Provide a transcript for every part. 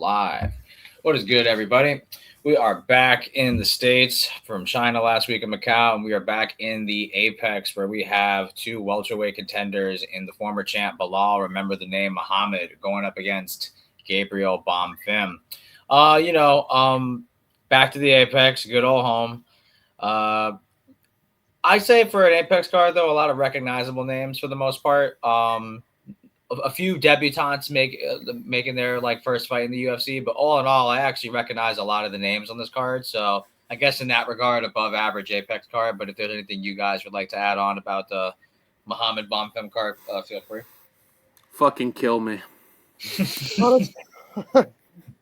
live. What is good, everybody? We are back in the States from China last week in Macau, and we are back in the Apex where we have two welterweight contenders in the former champ Bilal, remember the name Muhammad, going up against Gabriel Bonfim. Back to the Apex, good old home. I say for an Apex card, though, a lot of recognizable names for the most part. A few debutantes making their first fight in the UFC, but all in all, I actually recognize a lot of the names on this card. So I guess in that regard, above average Apex card. But if there's anything you guys would like to add on about the Muhammad Bonfim card, feel free. Fucking kill me.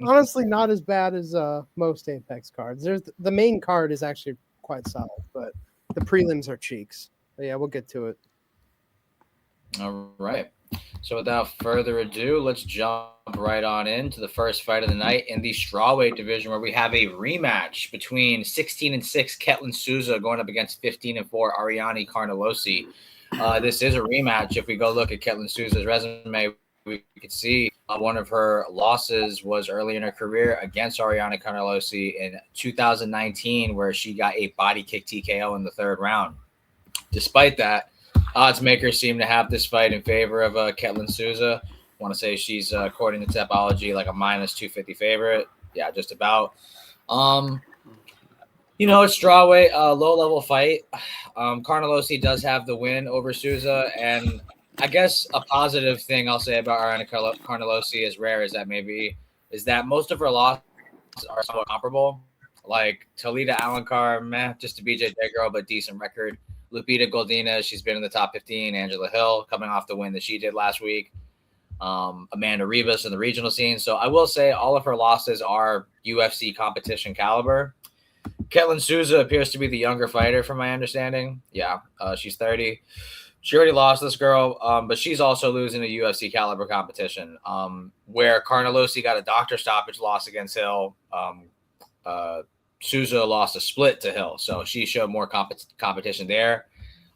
Honestly, not as bad as most Apex cards. There's the main card is actually quite solid, but the prelims are cheeks. But yeah, we'll get to it. All right. So without further ado, let's jump right on into the first fight of the night in the strawweight division, where we have a rematch between 16-6 Ketlin Souza going up against 15-4 Ariane Carnelossi. This is a rematch. If we go look at Ketlin Souza's resume, we could see one of her losses was early in her career against Ariane Carnelossi in 2019, where she got a body kick TKO in the third round. Despite that, odds makers seem to have this fight in favor of Ketlin Souza. I want to say she's, according to Tapology, like a minus 250 favorite. Yeah, just about. It's strawweight, low-level fight. Carnelossi does have the win over Souza, and I guess a positive thing I'll say about Ariane Carnelossi, as rare as that may be, is that most of her losses are somewhat comparable. Like Talita Alencar, just a BJJ girl, but decent record. Lupita Goldina, she's been in the top 15. Angela Hill, coming off the win that she did last week. Amanda Ribas in the regional scene. So I will say all of her losses are UFC competition caliber. Ketlin Souza appears to be the younger fighter, from my understanding. Yeah, she's 30. She already lost this girl, but she's also losing a UFC caliber competition, where Carnelossi got a doctor stoppage loss against Hill. Souza lost a split to Hill, so she showed more competition there.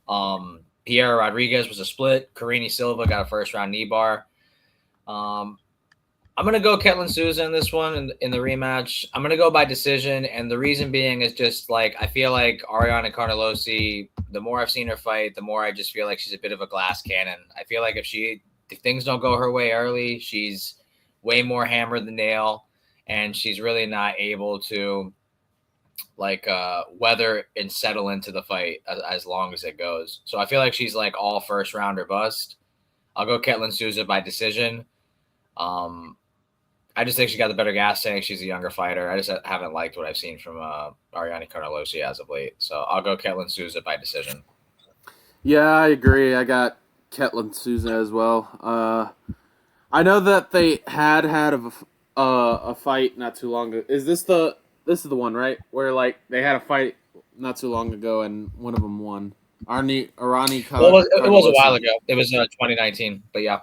Piera Rodriguez was a split. Karine Silva got a first-round knee bar. I'm going to go Ketlin Souza in this one in the rematch. I'm going to go by decision, and the reason being is just I feel like Ariane Carnelossi, the more I've seen her fight, the more I just feel like she's a bit of a glass cannon. I feel like if things don't go her way early, she's way more hammer than nail, and she's really not able to weather and settle into the fight as long as it goes. So I feel like she's all first round or bust. I'll go Ketlin Souza by decision. I just think she got the better gas tank. She's a younger fighter. I just haven't liked what I've seen from Ariane Carnelossi as of late. So I'll go Ketlin Souza by decision. Yeah, I agree. I got Ketlin Souza as well. I know that they had a fight not too long ago. This is the one, right? Where they had a fight not too long ago and one of them won. Arani. It was a while ago. It was 2019, but yeah.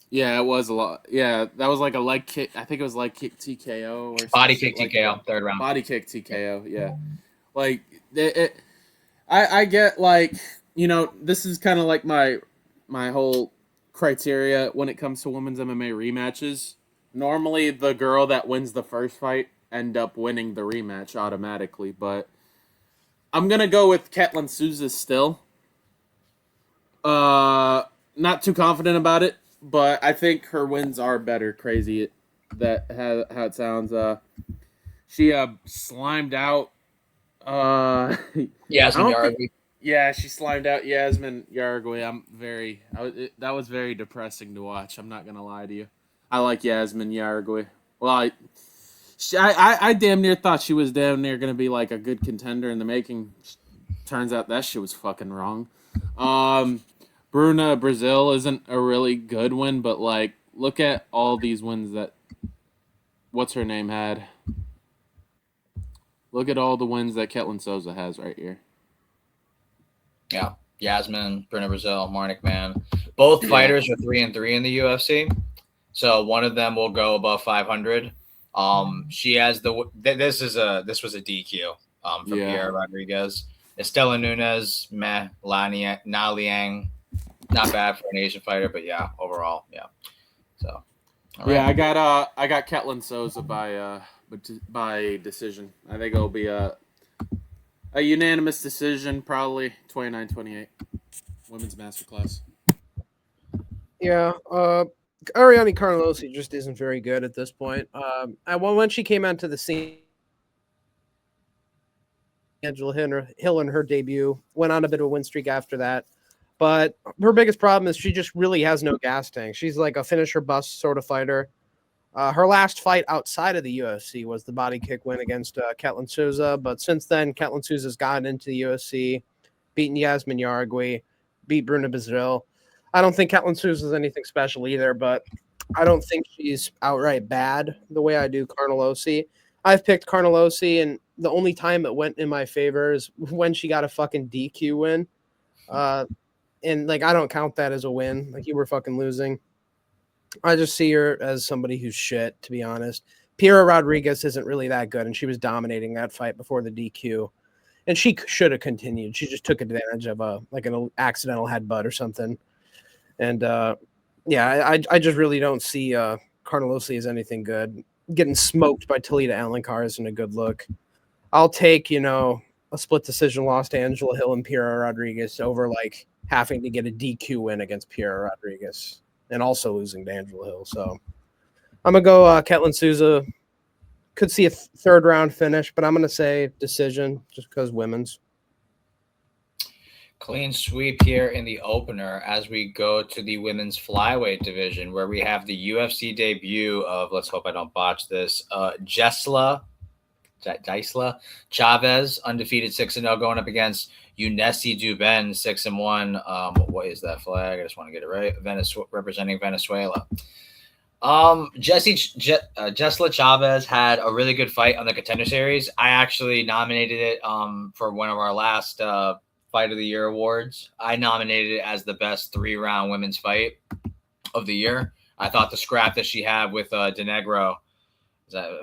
Yeah, it was a lot. Yeah, that was a leg kick. I think it was leg kick TKO or body kick TKO, third round. Body kick TKO. Yeah, I get this is kind of my whole criteria when it comes to women's MMA rematches. Normally, the girl that wins the first fight end up winning the rematch automatically, but I'm gonna go with Ketlin Souza still. Not too confident about it, but I think her wins are better. Crazy how it sounds. She slimed out. Yasmin Yargui. Yeah, she slimed out Yasmin Yargui. That was very depressing to watch. I'm not gonna lie to you. I like Yasmin Yargui. Well, I damn near thought she was damn near going to be a good contender in the making. Turns out that shit was fucking wrong. Bruna Brazil isn't a really good win, but look at all these wins that what's her name had. Look at all the wins that Ketlin Souza has right here. Yeah, Yasmin, Bruna Brazil, Marnik Man. Both fighters are 3-3 in the UFC, so one of them will go above 500. She has this was a DQ from Piera Rodriguez. Estela Nunes, meh. Na Liang, not bad for an Asian fighter, but yeah, overall, yeah. So All Yeah, right. I got Ketlin Souza by decision. I think it'll be a unanimous decision, probably 29-28. Women's masterclass. Yeah, Ariane Carlosi just isn't very good at this point. And when she came onto the scene, Angela Hill in her debut went on a bit of a win streak after that. But her biggest problem is she just really has no gas tank. She's like a finisher bust sort of fighter. Her last fight outside of the UFC was the body kick win against Ketlin Souza. But since then, Ketlin Souza's gotten into the UFC, beaten Yasmin Yargui, beat Bruna Bazil. I don't think Ketlin Souza's anything special either, but I don't think she's outright bad the way I do Carnelossi. I've picked Carnelossi, and the only time it went in my favor is when she got a fucking DQ win. Uh, and like I don't count that as a win. Like you were fucking losing. I just see her as somebody who's shit, to be honest. Piera Rodriguez isn't really that good, and she was dominating that fight before the DQ. And she should have continued. She just took advantage of an accidental headbutt or something. And yeah, I just really don't see Carnelossi as anything good. Getting smoked by Talita Alencar isn't a good look. I'll take, a split decision loss to Angela Hill and Piera Rodriguez over like having to get a DQ win against Piera Rodriguez and also losing to Angela Hill. So I'm gonna go Ketlin Souza. Could see a third round finish, but I'm gonna say decision just because women's. Clean sweep here in the opener as we go to the women's flyweight division where we have the UFC debut of, let's hope I don't botch this, Jesla Chavez, undefeated 6-0, going up against Unesi Duben, 6-1. What is that flag? I just want to get it right. Representing Venezuela. Jesla Chavez had a really good fight on the Contender Series. I actually nominated it for one of our last Fight of the Year awards. I nominated it as the best 3-round women's fight of the year. I thought the scrap that she had with Denegro, no,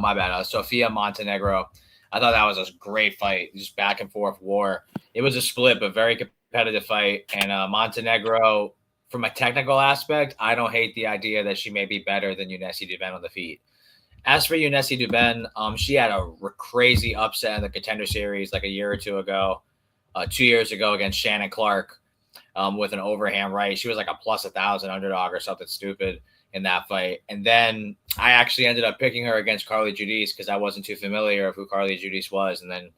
my bad, Sofia Montenegro. I thought that was a great fight, just back and forth war. It was a split, but very competitive fight. And Montenegro, from a technical aspect, I don't hate the idea that she may be better than Unesi Duben on the feet. As for Unesi Duben, she had a crazy upset in the Contender Series like a year or two ago, 2 years ago against Shannon Clark with an overhand right. She was like a plus 1,000 underdog or something stupid in that fight. And then I actually ended up picking her against Carly Judice because I wasn't too familiar of who Carly Judice was. And then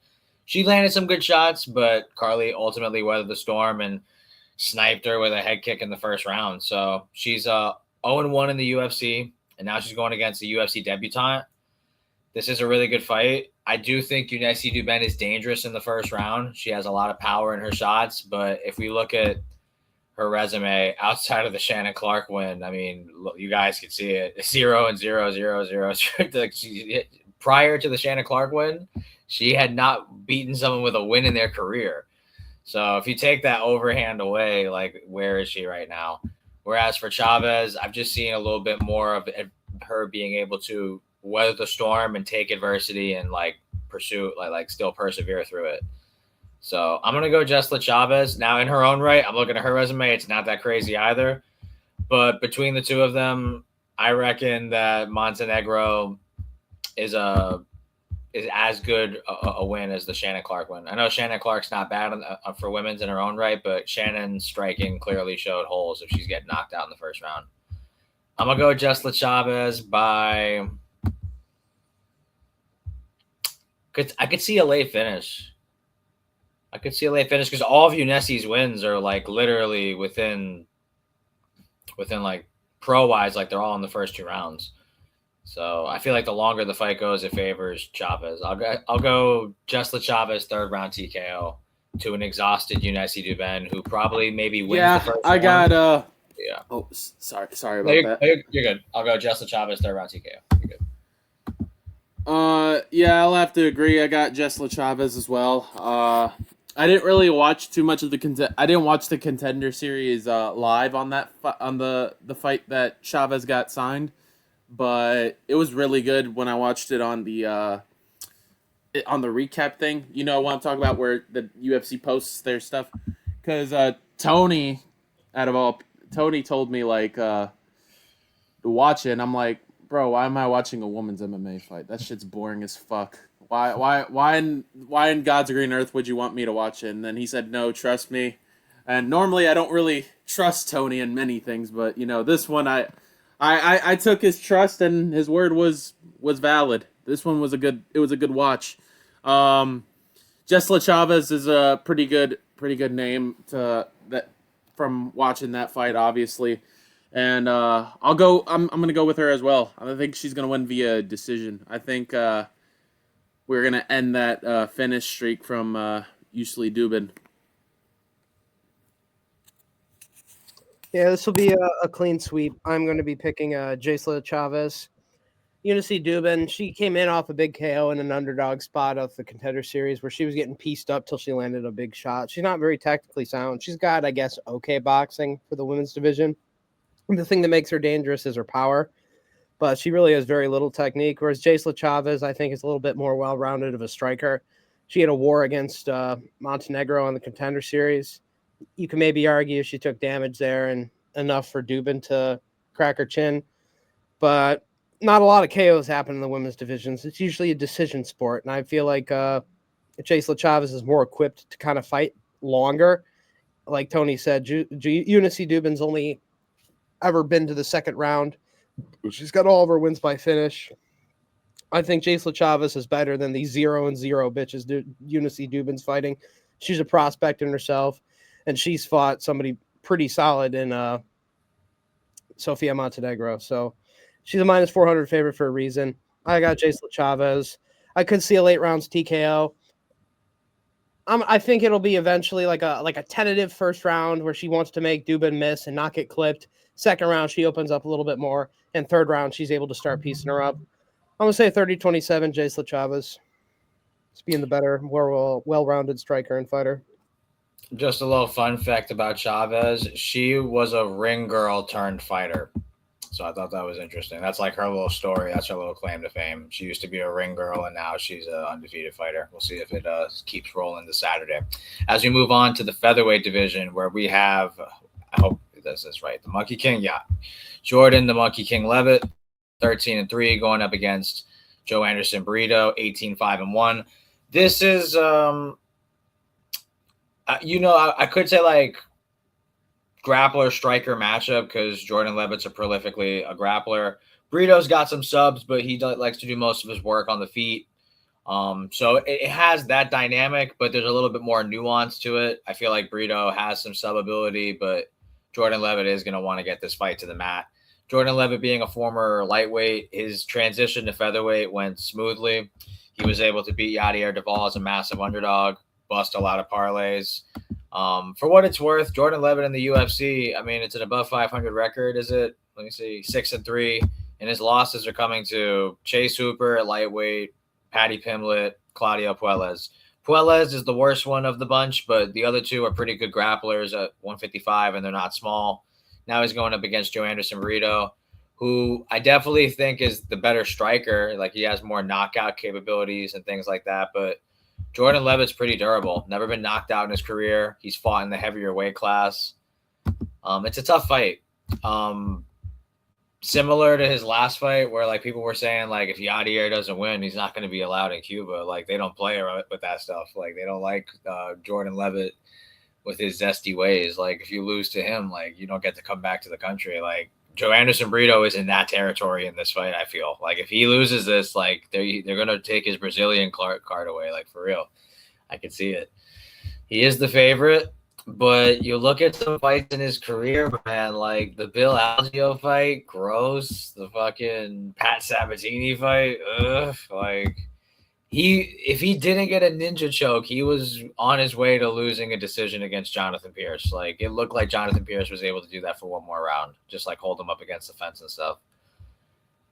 she landed some good shots, but Carly ultimately weathered the storm and sniped her with a head kick in the first round. So she's 0-1 in the UFC. And now she's going against a UFC debutante. This is a really good fight. I do think Unesi Duben is dangerous in the first round. She has a lot of power in her shots, but if we look at her resume outside of the Shannon Clark win, I mean, look, you guys can see it: 0-0-0-0. Prior to the Shannon Clark win, she had not beaten someone with a win in their career. So if you take that overhand away, like where is she right now? Whereas for Chavez, I've just seen a little bit more of her being able to weather the storm and take adversity and like pursue, like still persevere through it. So I'm gonna go Jesla Chavez. Now in her own right, I'm looking at her resume. It's not that crazy either, but between the two of them, I reckon that Montenegro is as good a win as the Shannon Clark win. I know Shannon Clark's not bad for women's in her own right, but Shannon's striking clearly showed holes if she's getting knocked out in the first round. I'm going to go Jesla Chavez by... I could see a late finish. Because all of Unesi's wins are like literally within like pro-wise, like they're all in the first 2 rounds. So I feel like the longer the fight goes, it favors Chavez. I'll go Jesla Chavez 3rd round TKO to an exhausted Unesi Duben who probably maybe wins the first I got yeah. Oh, sorry about that. You're good. I'll go Jesla Chavez 3rd round TKO. You're good. Yeah, I'll have to agree. I got Jesla Chavez as well. I didn't really watch too much of I didn't watch the Contender Series live on the fight that Chavez got signed. But it was really good when I watched it on the recap thing. You know what I'm talking about, where the UFC posts their stuff. Because Tony told me like to watch it, and I'm like, bro, why am I watching a woman's MMA fight? That shit's boring as fuck. Why in God's green earth would you want me to watch it? And then he said, no, trust me. And normally I don't really trust Tony in many things, but this one I took his trust and his word was valid. This one was a good watch. Jesla Chavez is a pretty good name to that from watching that fight, obviously. And I'm gonna go with her as well. I think she's gonna win via decision. I think we're gonna end that finish streak from Usli Dubin. Yeah, this will be a clean sweep. I'm going to be picking Jesla Chavez. Unice Dubin, she came in off a big KO in an underdog spot of the Contender Series where she was getting pieced up till she landed a big shot. She's not very technically sound. She's got, I guess, okay boxing for the women's division. And the thing that makes her dangerous is her power, but she really has very little technique, whereas Jesla Chavez, I think, is a little bit more well-rounded of a striker. She had a war against Montenegro on the Contender Series. You can maybe argue she took damage there and enough for Dubin to crack her chin, but not a lot of KOs happen in the women's divisions. It's usually a decision sport, and I feel like Jesla Chavez is more equipped to kind of fight longer. Like Tony said, Unice Dubin's only ever been to the second round. She's got all of her wins by finish. I think Jesla Chavez is better than the 0-0 bitches Unice Dubin's fighting. She's a prospect in herself, and she's fought somebody pretty solid in Sofia Montenegro. So she's a minus 400 favorite for a reason. I got Jesla Chavez. I could see a late rounds TKO. I think it'll be eventually like a tentative first round where she wants to make Dubin miss and not get clipped. Second round, she opens up a little bit more. And third round, she's able to start piecing her up. I'm going to say 30-27, Jesla Chavez. Just being the better, more well-rounded striker and fighter. Just a little fun fact about Chavez. She was a ring girl turned fighter. So I thought that was interesting. That's like her little story. That's her little claim to fame. She used to be a ring girl, and now she's an undefeated fighter. We'll see if it keeps rolling this Saturday. As we move on to the featherweight division, where we have, I hope this is right, the Monkey King, yeah, Jordan, the Monkey King Levitt, 13-3, going up against Joe Anderson Burrito, 18-5-1. This is, I could say like grappler striker matchup because Jordan Levitt's a prolifically a grappler. Burrito's got some subs, but he likes to do most of his work on the feet. So it has that dynamic, but there's a little bit more nuance to it. I feel like Burrito has some sub ability, but Jordan Levitt is going to want to get this fight to the mat. Jordan Levitt being a former lightweight, his transition to featherweight went smoothly. He was able to beat Yadier Duvall as a massive underdog, bust a lot of parlays. For what it's worth, Jordan Levitt in the UFC, I mean, it's an above 500 record, is it? Let me see, 6-3. And his losses are coming to Chase Hooper at lightweight, Patty Pimblett, Claudio Puelles. Puelles is the worst one of the bunch, but the other two are pretty good grapplers at 155, and they're not small. Now he's going up against Joe Anderson Burrito, who I definitely think is the better striker. Like, he has more knockout capabilities and things like that, but Jordan Levitt's pretty durable. Never been knocked out in his career. He's fought in the heavier weight class. It's a tough fight. Similar to his last fight where, like, people were saying, like, if Yadier doesn't win, he's not going to be allowed in Cuba. Like, they don't play with that stuff. Like, they don't like Jordan Levitt with his zesty ways. Like, if you lose to him, like, you don't get to come back to the country. Like, Joe Anderson Burrito is in that territory in this fight, I feel. Like, if he loses this, like, they're going to take his Brazilian card away, like, for real. I can see it. He is the favorite, but you look at some fights in his career, man, like the Bill Algeo fight, gross. The fucking Pat Sabatini fight, ugh. Like, if he didn't get a ninja choke, he was on his way to losing a decision against Jonathan Pierce. Like, it looked like Jonathan Pierce was able to do that for one more round, just like hold him up against the fence and stuff.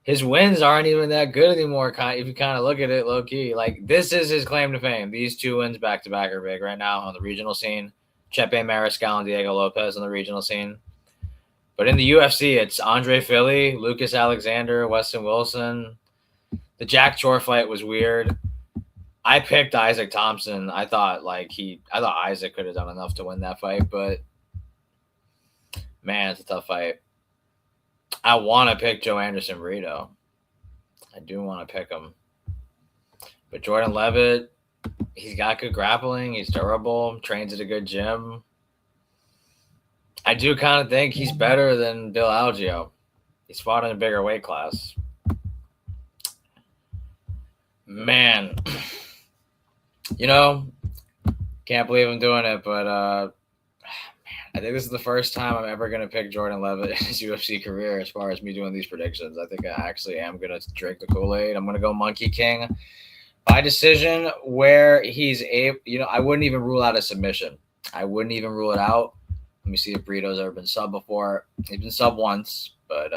His wins aren't even that good anymore, if you kind of look at it low key. Like, this is his claim to fame. These two wins back to back are big right now on the regional scene. Chepe Mariscal and Diego Lopez on the regional scene. But in the UFC, it's Andre Philly, Lucas Alexander, Weston Wilson. The Jack Chore fight was weird. I picked Isaac Thompson. I thought Isaac could have done enough to win that fight, but man, it's a tough fight. I want to pick Joe Anderson Brito. I do want to pick him. But Jordan Levitt, he's got good grappling. He's durable. Trains at a good gym. I do kind of think he's better than Bill Algeo. He's fought in a bigger weight class. Man, you know, can't believe I'm doing it, but I think this is the first time I'm ever going to pick Jordan Levitt in his UFC career as far as me doing these predictions. I think I actually am going to drink the Kool-Aid. I'm going to go Monkey King by decision where he's able, I wouldn't even rule out a submission. I wouldn't even rule it out. Let me see if Brito's ever been sub before. He's been sub once, but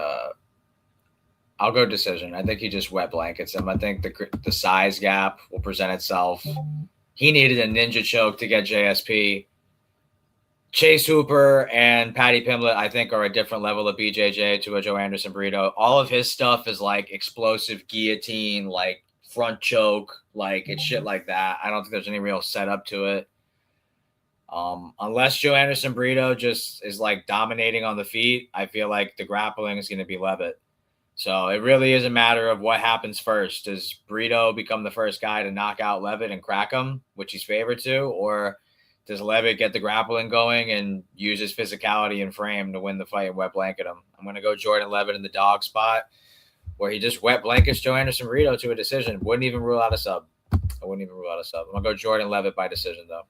I'll go decision. I think he just wet blankets him. I think the size gap will present itself. He needed a ninja choke to get JSP. Chase Hooper and Patty Pimblett, I think, are a different level of BJJ to a Joe Anderson Brito. All of his stuff is like explosive guillotine, like front choke, like it's shit like that. I don't think there's any real setup to it. Unless Joe Anderson Brito just is like dominating on the feet, I feel like the grappling is going to be Levitt. So it really is a matter of what happens first. Does Brito become the first guy to knock out Levitt and crack him, which he's favored to, or does Levitt get the grappling going and use his physicality and frame to win the fight and wet blanket him? I'm going to go Jordan Levitt in the dog spot where he just wet blankets Joe Anderson Brito to a decision. Wouldn't even rule out a sub. I wouldn't even rule out a sub. I'm going to go Jordan Levitt by decision, though.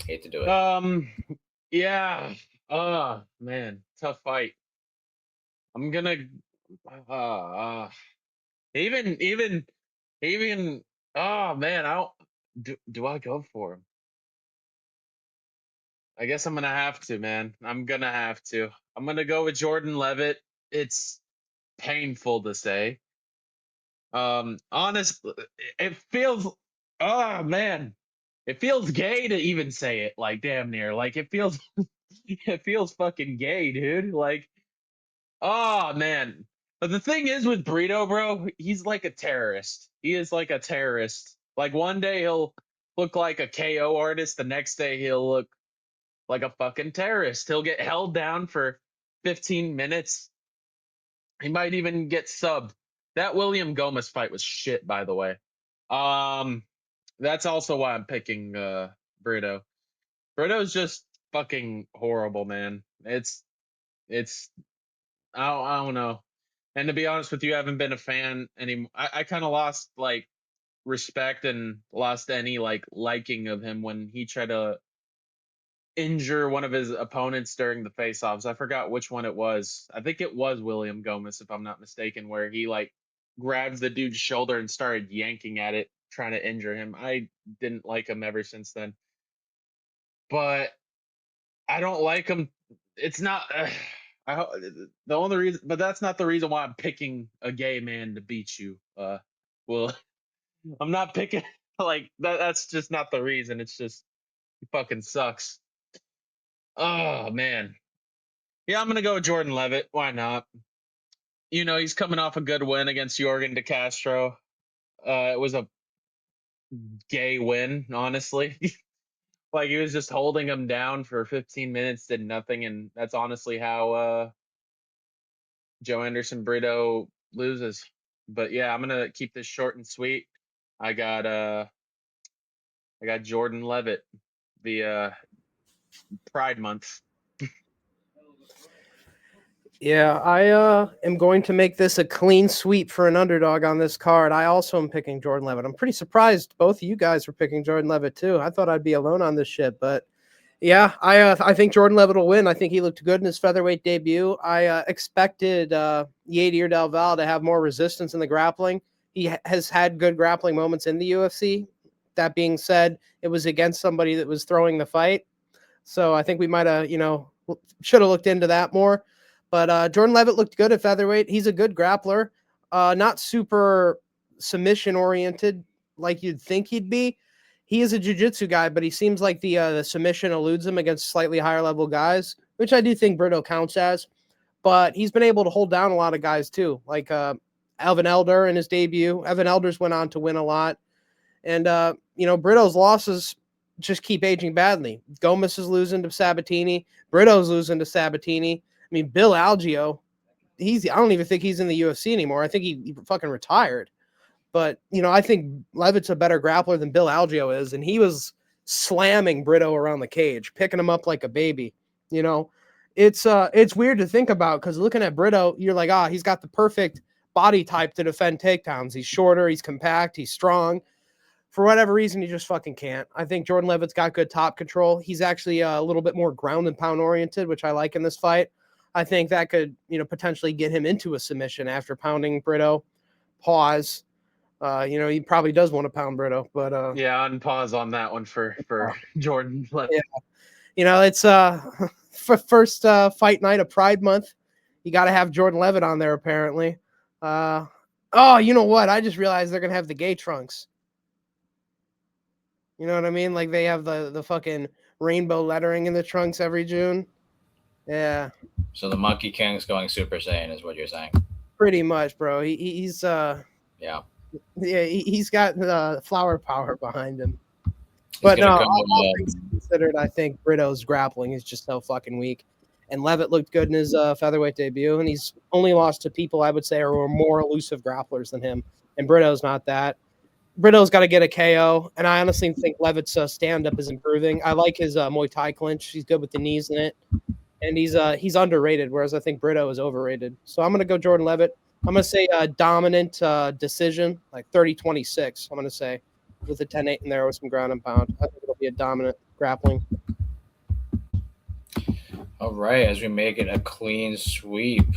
Hate to do it. Yeah. Oh, man. Tough fight. I'm going to even oh man, I don't do I go for him? I guess I'm going to have to, man. I'm going to have to. I'm going to go with Jordan Levitt. It's painful to say. Honestly, it feels oh man. It feels gay to even say it, like damn near. Like it feels it feels fucking gay, dude. Like, oh man. But the thing is with Brito, bro, he's like a terrorist. He is like a terrorist. Like one day he'll look like a KO artist, the next day he'll look like a fucking terrorist. He'll get held down for 15 minutes. He might even get subbed. That William Gomez fight was shit, by the way. That's also why I'm picking Brito. Brito's just fucking horrible, man. It's I don't know. And to be honest with you, I haven't been a fan anymore. I kind of lost like respect and lost any like liking of him when he tried to injure one of his opponents during the face-offs. I forgot which one it was. I think it was William Gomez, if I'm not mistaken, where he like grabs the dude's shoulder and started yanking at it, trying to injure him. I didn't like him ever since then. But I don't like him. It's not. The only reason, but that's not the reason why I'm picking a gay man to beat you. Well, I'm not picking like that. That's just not the reason. It's just he fucking sucks. Oh man. Yeah, I'm gonna go with Jordan Levitt. Why not? He's coming off a good win against Jorgen De Castro. It was a gay win, honestly. Like he was just holding him down for 15 minutes, did nothing, and that's honestly how Joe Anderson Brito loses. But yeah, I'm gonna keep this short and sweet. I got Jordan Levitt, the Pride Month. Yeah, I am going to make this a clean sweep for an underdog on this card. I also am picking Jordan Levitt. I'm pretty surprised both of you guys were picking Jordan Levitt too. I thought I'd be alone on this shit, but yeah, I think Jordan Levitt will win. I think he looked good in his featherweight debut. I expected Yadier Del Val to have more resistance in the grappling. He has had good grappling moments in the UFC. That being said, it was against somebody that was throwing the fight. So I think we might have, should have looked into that more. But Jordan Levitt looked good at featherweight. He's a good grappler, not super submission oriented like you'd think he'd be. He is a jiu-jitsu guy, but he seems like the submission eludes him against slightly higher level guys, which I do think Brito counts as. But he's been able to hold down a lot of guys too, like Alvin Elder in his debut. Evan Elders went on to win a lot. And, Brito's losses, just keep aging badly. Gomez is losing to Sabatini. Brito's losing to Sabatini. I mean, Bill Algeo, I don't even think he's in the UFC anymore. I think he fucking retired. But, I think Levitt's a better grappler than Bill Algeo is, and he was slamming Brito around the cage, picking him up like a baby. It's weird to think about because looking at Brito, you're like, he's got the perfect body type to defend takedowns. He's shorter, he's compact, he's strong. For whatever reason, he just fucking can't. I think Jordan Levitt's got good top control. He's actually a little bit more ground and pound oriented, which I like in this fight. I think that could, potentially get him into a submission after pounding Brito. Pause. He probably does want to pound Brito, but yeah, unpause on that one for Jordan. Yeah. It's for first fight night of Pride Month. You got to have Jordan Levitt on there apparently. You know what? I just realized they're gonna have the gay trunks. You know what I mean? Like they have the fucking rainbow lettering in the trunks every June. Yeah. So the Monkey King's going Super Saiyan is what you're saying. Pretty much, bro. He's yeah. Yeah, he's got flower power behind him. But no, all things considered, I think Brito's grappling is just so fucking weak. And Levitt looked good in his featherweight debut, and he's only lost to people I would say are more elusive grapplers than him. And Brito's not that. Brito's got to get a KO, and I honestly think Levitt's stand-up is improving. I like his Muay Thai clinch. He's good with the knees in it. And he's underrated, whereas I think Brito is overrated. So I'm going to go Jordan Levitt. I'm going to say a dominant decision, like 30-26, I'm going to say, with a 10-8 in there with some ground and pound. I think it'll be a dominant grappling. All right, as we make it a clean sweep.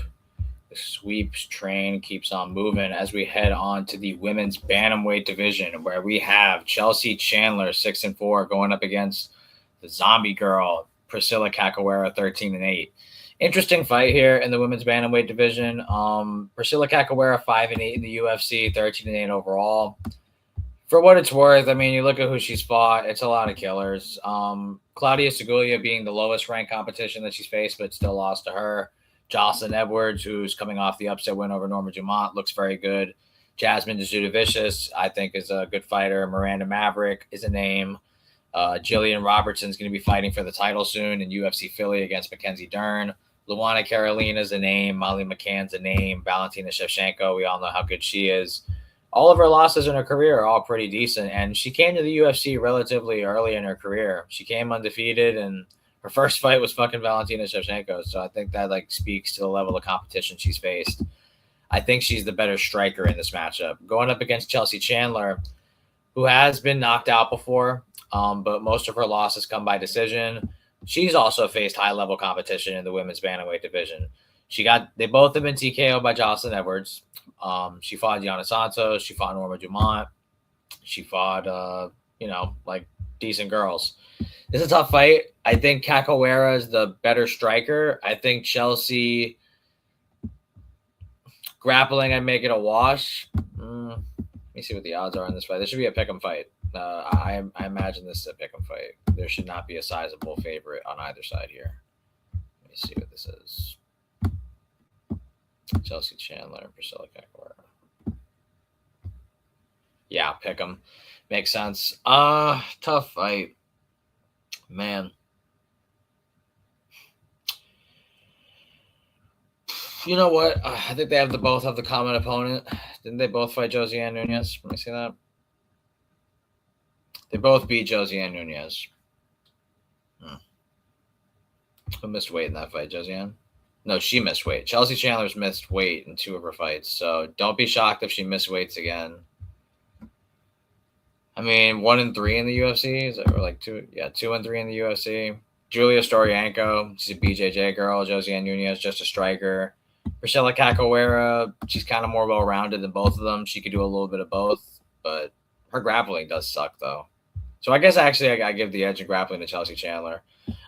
The sweeps train keeps on moving as we head on to the women's bantamweight division, where we have Chelsea Chandler 6-4 going up against the zombie girl Priscilla Cachoeira 13-8. Interesting fight here in the women's bantamweight division. Priscilla Cachoeira 5-8 in the UFC, 13-8 overall. For what it's worth, I mean, you look at who she's fought; it's a lot of killers. Claudia Segulia being the lowest ranked competition that she's faced, but still lost to her. Jocelyn Edwards, who's coming off the upset win over Norma Dumont, looks very good. Jasmine Desudavicius, I think, is a good fighter. Miranda Maverick is a name. Jillian Robertson's going to be fighting for the title soon in UFC Philly against Mackenzie Dern. Luana Carolina's a name. Molly McCann's a name. Valentina Shevchenko, we all know how good she is. All of her losses in her career are all pretty decent, and she came to the UFC relatively early in her career. She came undefeated, and her first fight was fucking Valentina Shevchenko, so I think that speaks to the level of competition she's faced. I think she's the better striker in this matchup. Going up against Chelsea Chandler, who has been knocked out before, but most of her losses come by decision. She's also faced high-level competition in the women's bantamweight division. They both have been TKO'd by Jocelyn Edwards. She fought Gianna Santos. She fought Norma Dumont. She fought, decent girls. It's a tough fight. I think Cachoeira is the better striker. I think Chelsea grappling, I make it a wash. Let me see what the odds are on this fight. This should be a pick'em fight. I imagine this is a pick'em fight. There should not be a sizable favorite on either side here. Let me see what this is. Chelsea Chandler and Priscilla Cachoeira. Yeah, pick'em. Makes sense. Tough fight. Man. You know what? I think they both have the common opponent. Didn't they both fight Josiane Nunez? Let me see that. They both beat Josiane Nunez. Who missed weight in that fight? Josiane? No, she missed weight. Chelsea Chandler's missed weight in 2 of her fights, so don't be shocked if she missed weights again. I mean, 1-3 in the UFC. Is that or like 2? Yeah, 2-3 in the UFC. Julia Storyanko, she's a BJJ girl. Josiane Nunez, just a striker. Priscilla Cachoeira, she's kind of more well-rounded than both of them. She could do a little bit of both, but her grappling does suck, though. So I guess actually I give the edge in grappling to Chelsea Chandler.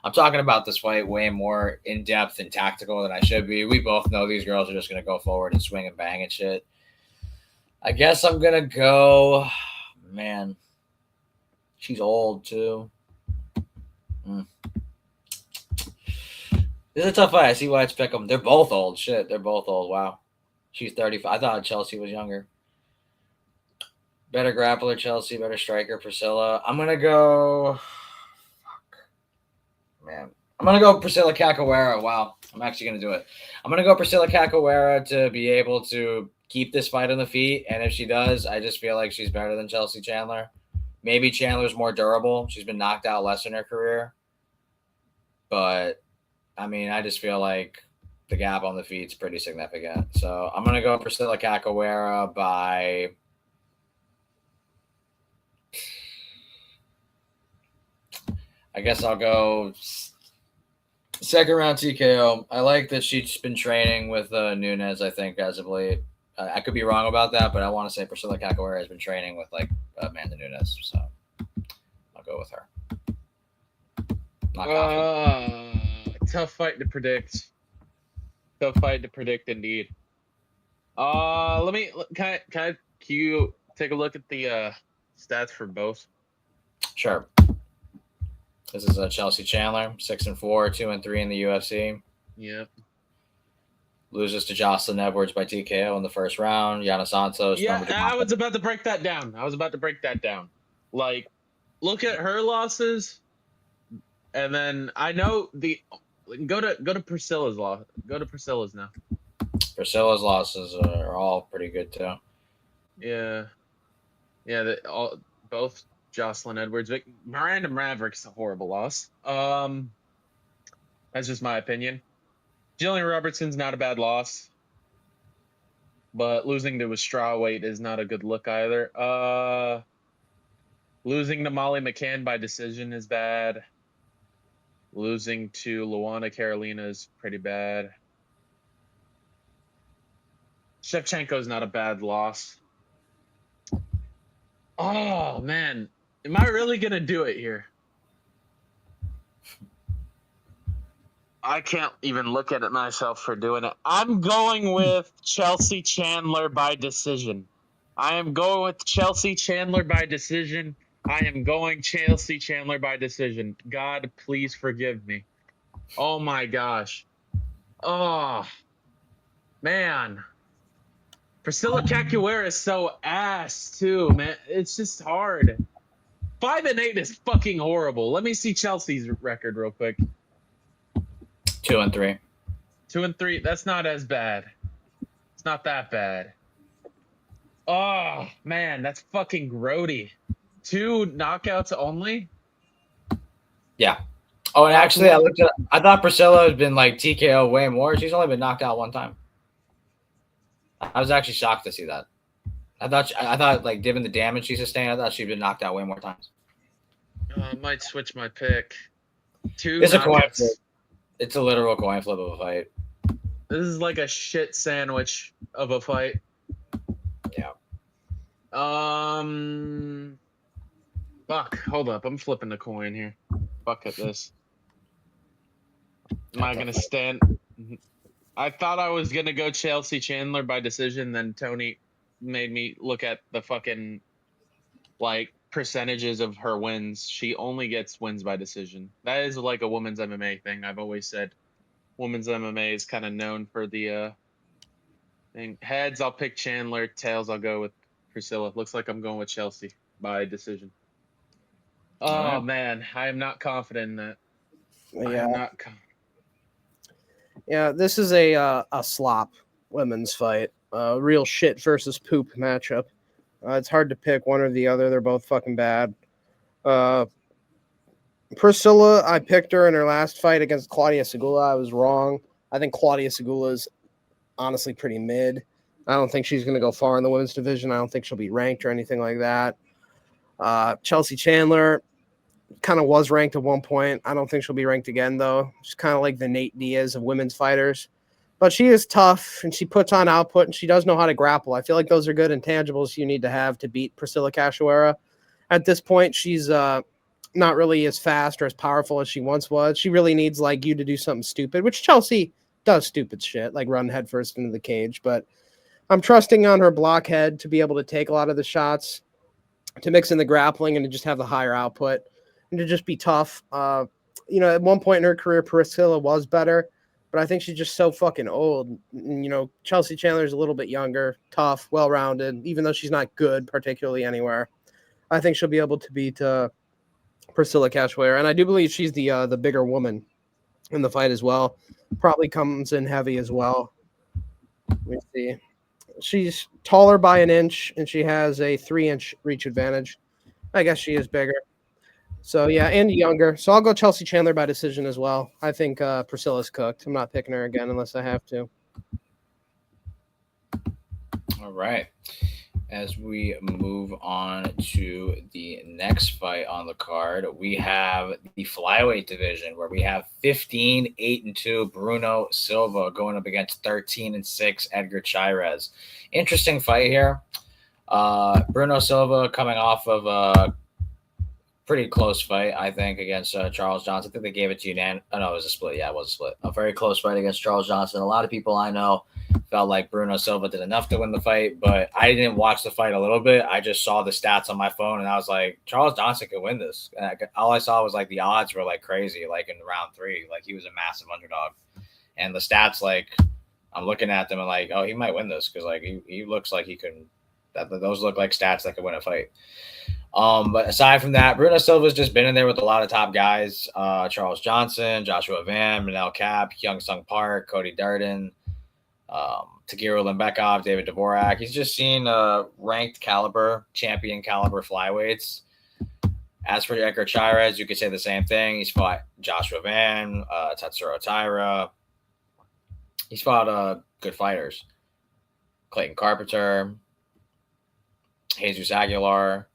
I'm talking about this fight way more in-depth and tactical than I should be. We both know these girls are just going to go forward and swing and bang and shit. I guess I'm going to go... Man, she's old, too. This is a tough fight. I see why it's pick'em. They're both old. Shit, they're both old. Wow. She's 35. I thought Chelsea was younger. Better grappler, Chelsea. Better striker, Priscilla. I'm going to go... Man, I'm gonna go Priscilla Capoeira. Wow, I'm actually gonna do it. I'm gonna go Priscilla Capoeira to be able to keep this fight on the feet, and if she does, I just feel like she's better than Chelsea Chandler. Maybe Chandler's more durable. She's been knocked out less in her career, but I mean, I just feel like the gap on the feet is pretty significant. So I'm gonna go Priscilla Capoeira by. I guess I'll go second round TKO. I like that she's been training with Nunes, I think, as of late. I could be wrong about that, but I want to say Priscilla Capoeira has been training with like Amanda Nunes, so I'll go with her. Not confident. Tough fight to predict. Tough fight to predict, indeed. Let me can you take a look at the stats for both? Sure. This is Chelsea Chandler, 6-4, 2-3 in the UFC. Yep. Loses to Jocelyn Edwards by TKO in the first round. Yana Santos. Yeah, I was about to break that down. Like, look at her losses, and then I know go to Priscilla's loss. Go to Priscilla's now. Priscilla's losses are all pretty good too. Yeah, both Jocelyn Edwards. Miranda Maverick's a horrible loss. That's just my opinion. Jillian Robertson's not a bad loss, but losing to a strawweight is not a good look either. Losing to Molly McCann by decision is bad. Losing to Luana Carolina is pretty bad. Shevchenko's not a bad loss. Oh, man. Am I really going to do it here? I can't even look at it myself for doing it. I'm going with Chelsea Chandler by decision. I am going with Chelsea Chandler by decision. God, please forgive me. Oh, my gosh. Oh, man. Priscilla Capoeira is so ass, too, man. It's just hard. 5-8 is fucking horrible. Let me see Chelsea's record real quick. 2-3. 2-3. That's not as bad. It's not that bad. Oh, man, that's fucking grody. 2 knockouts only? Yeah. Oh, and actually, I thought Priscilla had been like TKO way more. She's only been knocked out one time. I was actually shocked to see that. I thought like given the damage she sustained, I thought she'd been knocked out way more times. I might switch my pick. 2 It's knockouts. a coin flip. It's a literal coin flip of a fight. This is like a shit sandwich of a fight. Yeah. Fuck. Hold up. I'm flipping the coin here. Fuck at this. Am I gonna stand? I thought I was gonna go Chelsea Chandler by decision. Then Tony made me look at the fucking like percentages of her wins. She only gets wins by decision. That is like a women's MMA thing. I've always said women's MMA is kind of known for the thing. Heads, I'll pick Chandler. Tails, I'll go with Priscilla. Looks like I'm going with Chelsea by decision. Oh man, I am not confident in that. Yeah. I am not. Yeah, this is a slop women's fight. Real shit versus poop matchup. It's hard to pick one or the other. They're both fucking bad. Priscilla, I picked her in her last fight against Claudia Segula. I was wrong. I think Claudia Segula is honestly pretty mid. I don't think she's going to go far in the women's division. I don't think she'll be ranked or anything like that. Chelsea Chandler kind of was ranked at one point. I don't think she'll be ranked again, though. She's kind of like the Nate Diaz of women's fighters. But she is tough, and she puts on output, and she does know how to grapple. I feel like those are good intangibles you need to have to beat Priscilla Capoeira. At this point, she's not really as fast or as powerful as she once was. She really needs like you to do something stupid, which Chelsea does stupid shit, like run headfirst into the cage. But I'm trusting on her blockhead to be able to take a lot of the shots, to mix in the grappling, and to just have the higher output, and to just be tough. At one point in her career, Priscilla was better, but I think she's just so fucking old. Chelsea Chandler's a little bit younger, tough, well-rounded, even though she's not good particularly anywhere. I think she'll be able to beat Priscilla Cachoeira, and I do believe she's the bigger woman in the fight as well. Probably comes in heavy as well. Let me see. She's taller by an inch, and she has a 3-inch reach advantage. I guess she is bigger. So yeah, and younger. So I'll go Chelsea Chandler by decision as well. I think Priscilla's cooked. I'm not picking her again unless I have to. All right. As we move on to the next fight on the card, we have the flyweight division where we have 15, 8-2 Bruno Silva going up against 13-6 Edgar Chairez. Interesting fight here. Bruno Silva coming off of a pretty close fight, I think, against Charles Johnson. I think they gave it to Unan. Oh, no, it was a split. Yeah, it was a split. A very close fight against Charles Johnson. A lot of people I know felt like Bruno Silva did enough to win the fight, but I didn't watch the fight a little bit. I just saw the stats on my phone, and I was like, Charles Johnson could win this. And all I saw was, like, the odds were, like, crazy, like, in round 3. Like, he was a massive underdog. And the stats, like, I'm looking at them and, like, oh, he might win this because, like, he looks like he can – those look like stats that could win a fight. But aside from that, Bruno Silva's just been in there with a lot of top guys. Charles Johnson, Joshua Van, Manel Cap, Young Sung Park, Cody Durden, Takeru Lembekov, David Dvorak. He's just seen ranked caliber, champion caliber flyweights. As for Edgar Chairez, you could say the same thing. He's fought Joshua Van, Tatsuro Taira. He's fought good fighters. Clayton Carpenter, Jesus Aguilar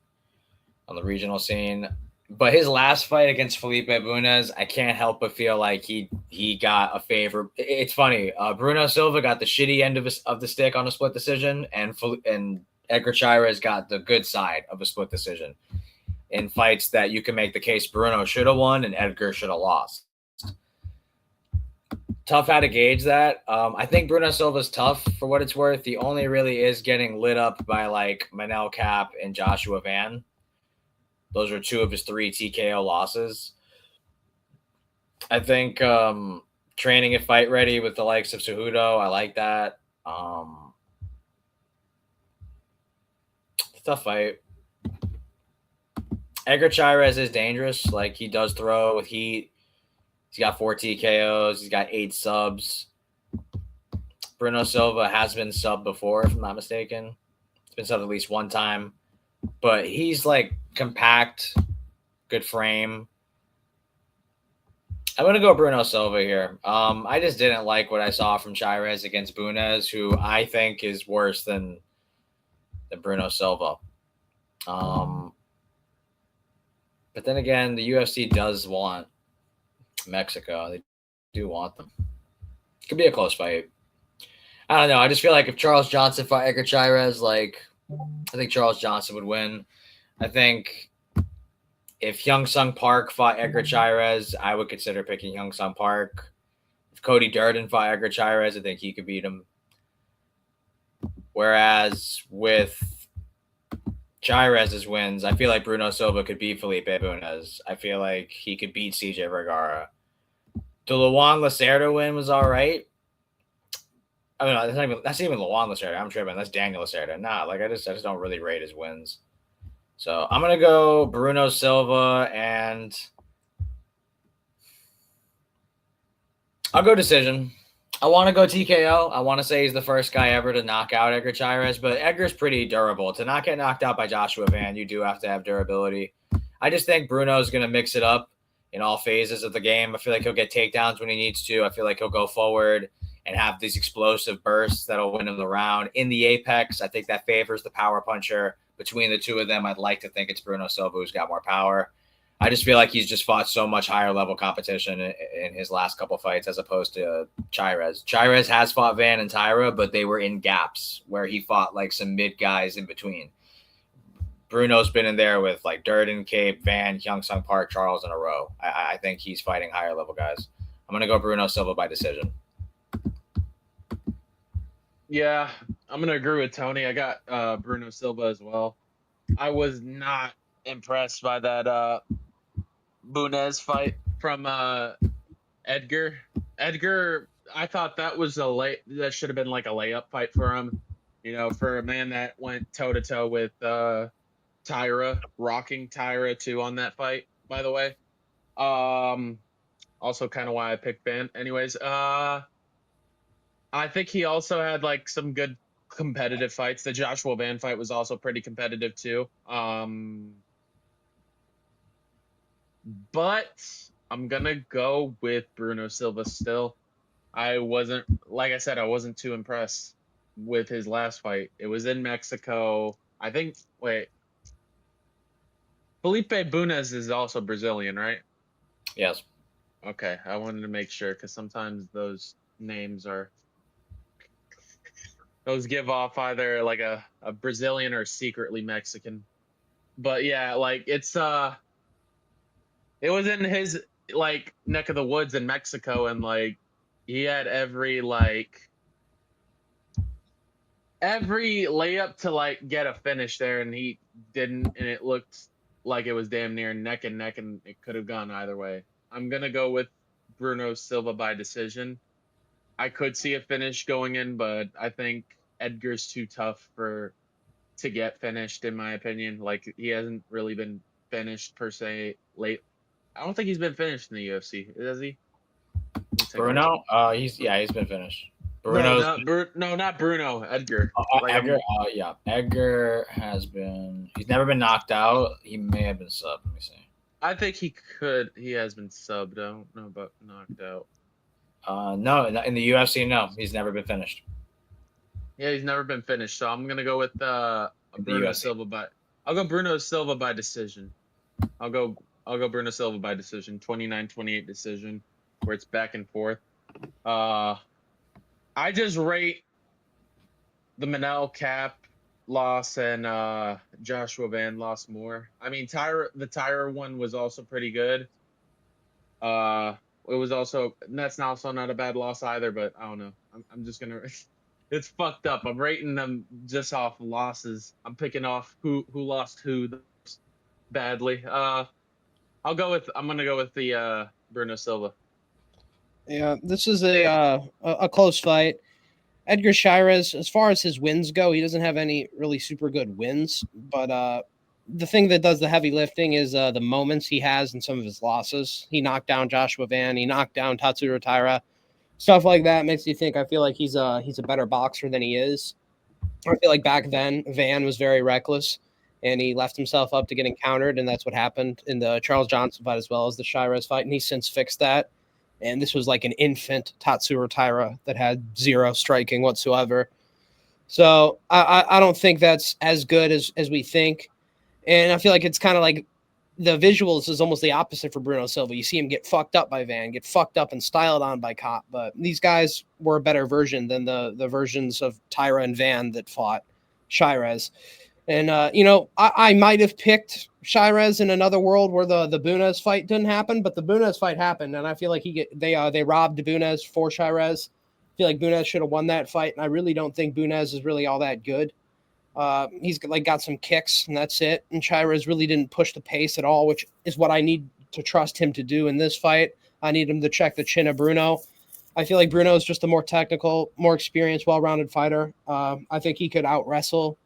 on the regional scene. But his last fight against Felipe Bunez, I can't help but feel like he got a favor. It's funny. Bruno Silva got the shitty end of the stick on a split decision, and Edgar Chairez got the good side of a split decision in fights that you can make the case Bruno should have won and Edgar should have lost. Tough how to gauge that. I think Bruno Silva's tough for what it's worth. He only really is getting lit up by like Manel Cap and Joshua Van. Those are 2 of his 3 TKO losses. I think training at Fight Ready with the likes of Cejudo, I like that. Tough fight. Edgar Chairez is dangerous. Like, he does throw with heat. He's got 4 TKOs. He's got 8 subs. Bruno Silva has been subbed before, if I'm not mistaken. He's been subbed at least one time. But he's, like, compact, good frame. I'm going to go Bruno Silva here. I just didn't like what I saw from Chairez against Bunez, who I think is worse than Bruno Silva. But then again, the UFC does want Mexico. They do want them. It could be a close fight. I don't know. I just feel like if Charles Johnson fought Edgar Chairez, like, I think Charles Johnson would win. I think if Young Sung Park fought Edgar Chairez, I would consider picking Young Sung Park. If Cody Durden fought Edgar Chairez, I think he could beat him. Whereas with Chairez's wins, I feel like Bruno Silva could beat Felipe Bunez. I feel like he could beat CJ Vergara. The Luan Lacerda win was all right. I mean, that's even Luan Lacerda. I'm tripping. That's Daniel Lacerda. Nah, like I just don't really rate his wins. So I'm gonna go Bruno Silva, and I'll go decision. I want to go TKO. I want to say he's the first guy ever to knock out Edgar Chairez, but Edgar's pretty durable. To not get knocked out by Joshua Van, you do have to have durability. I just think Bruno's going to mix it up in all phases of the game. I feel like he'll get takedowns when he needs to. I feel like he'll go forward and have these explosive bursts that'll win him the round. In the apex, I think that favors the power puncher. Between the two of them, I'd like to think it's Bruno Silva who's got more power. I just feel like he's just fought so much higher level competition in his last couple fights as opposed to Chairez. Chairez has fought Van and Taira, but they were in gaps where he fought like some mid guys in between. Bruno's been in there with like Durden, Cape, Van, Young Sung Park, Charles in a row. I think he's fighting higher level guys. I'm going to go Bruno Silva by decision. Yeah, I'm going to agree with Tony. I got Bruno Silva as well. I was not impressed by that Bunez fight from Edgar. Edgar, I thought that was that should have been like a layup fight for him. You know, for a man that went toe to toe with Taira, rocking Taira too on that fight. by the way. Also kind of why I picked Van. Anyways, I think he also had like some good competitive fights. The Joshua Van fight was also pretty competitive too. But I'm gonna go with Bruno Silva still. I wasn't, like I said, I wasn't too impressed with his last fight. It was in Mexico. I think, wait, Felipe Bunes is also Brazilian, right? Yes. Okay, I wanted to make sure because sometimes those names are, those give off either like a Brazilian or secretly Mexican. But yeah, like it was in his like neck of the woods in Mexico, and like he had every layup to like get a finish there, and he didn't, and it looked like it was damn near neck and neck, and it could have gone either way. I'm gonna go with Bruno Silva by decision. I could see a finish going in, but I think Edgar's too tough for to get finished, in my opinion. Like he hasn't really been finished per se late. I don't think he's been finished in the UFC, has he? Let me take a look. Bruno, he's been finished. No, Bruno's no, not Bruno. Edgar. Like Edgar. Yeah, Edgar has been. He's never been knocked out. He may have been subbed. Let me see. I think he could. He has been subbed. I don't know about knocked out. No, in the UFC, no, he's never been finished. Yeah, he's never been finished. So I'm gonna go with Bruno UFC. Silva by. I'll go Bruno Silva by decision. I'll go Bruno Silva by decision. 29-28 decision, where it's back and forth. I just rate the Manel Cap loss and Joshua Van loss more. I mean, the Tyra one was also pretty good. It was also, that's also not a bad loss either, but I don't know. I'm just gonna. It's fucked up. I'm rating them just off losses. I'm picking off who lost who badly. I'm gonna go with the Bruno Silva. Yeah, this is a close fight. Edgar Shires, as far as his wins go, he doesn't have any really super good wins, but the thing that does the heavy lifting is the moments he has in some of his losses. He knocked down Joshua Van, he knocked down Tatsuro Taira. Stuff like that makes you think. I feel like he's a better boxer than he is. I feel like back then Van was very reckless and he left himself up to getting countered, and that's what happened in the Charles Johnson fight as well as the Shires fight, and he's since fixed that. And this was like an infant Tatsuro Taira that had zero striking whatsoever. So I don't think that's as good as we think. And I feel like it's kind of like the visuals is almost the opposite for Bruno Silva. You see him get fucked up by Van, get fucked up and styled on by Cop. But these guys were a better version than the versions of Tyra and Van that fought Shires. And, I might have picked Shires in another world where the Bunes fight didn't happen, but the Bunes fight happened. And I feel like they robbed Bunes for Shires. I feel like Bunes should have won that fight. And I really don't think Bunes is really all that good. He's got some kicks and that's it. And Shires really didn't push the pace at all, which is what I need to trust him to do in this fight. I need him to check the chin of Bruno. I feel like Bruno is just a more technical, more experienced, well-rounded fighter. I think he could out-wrestle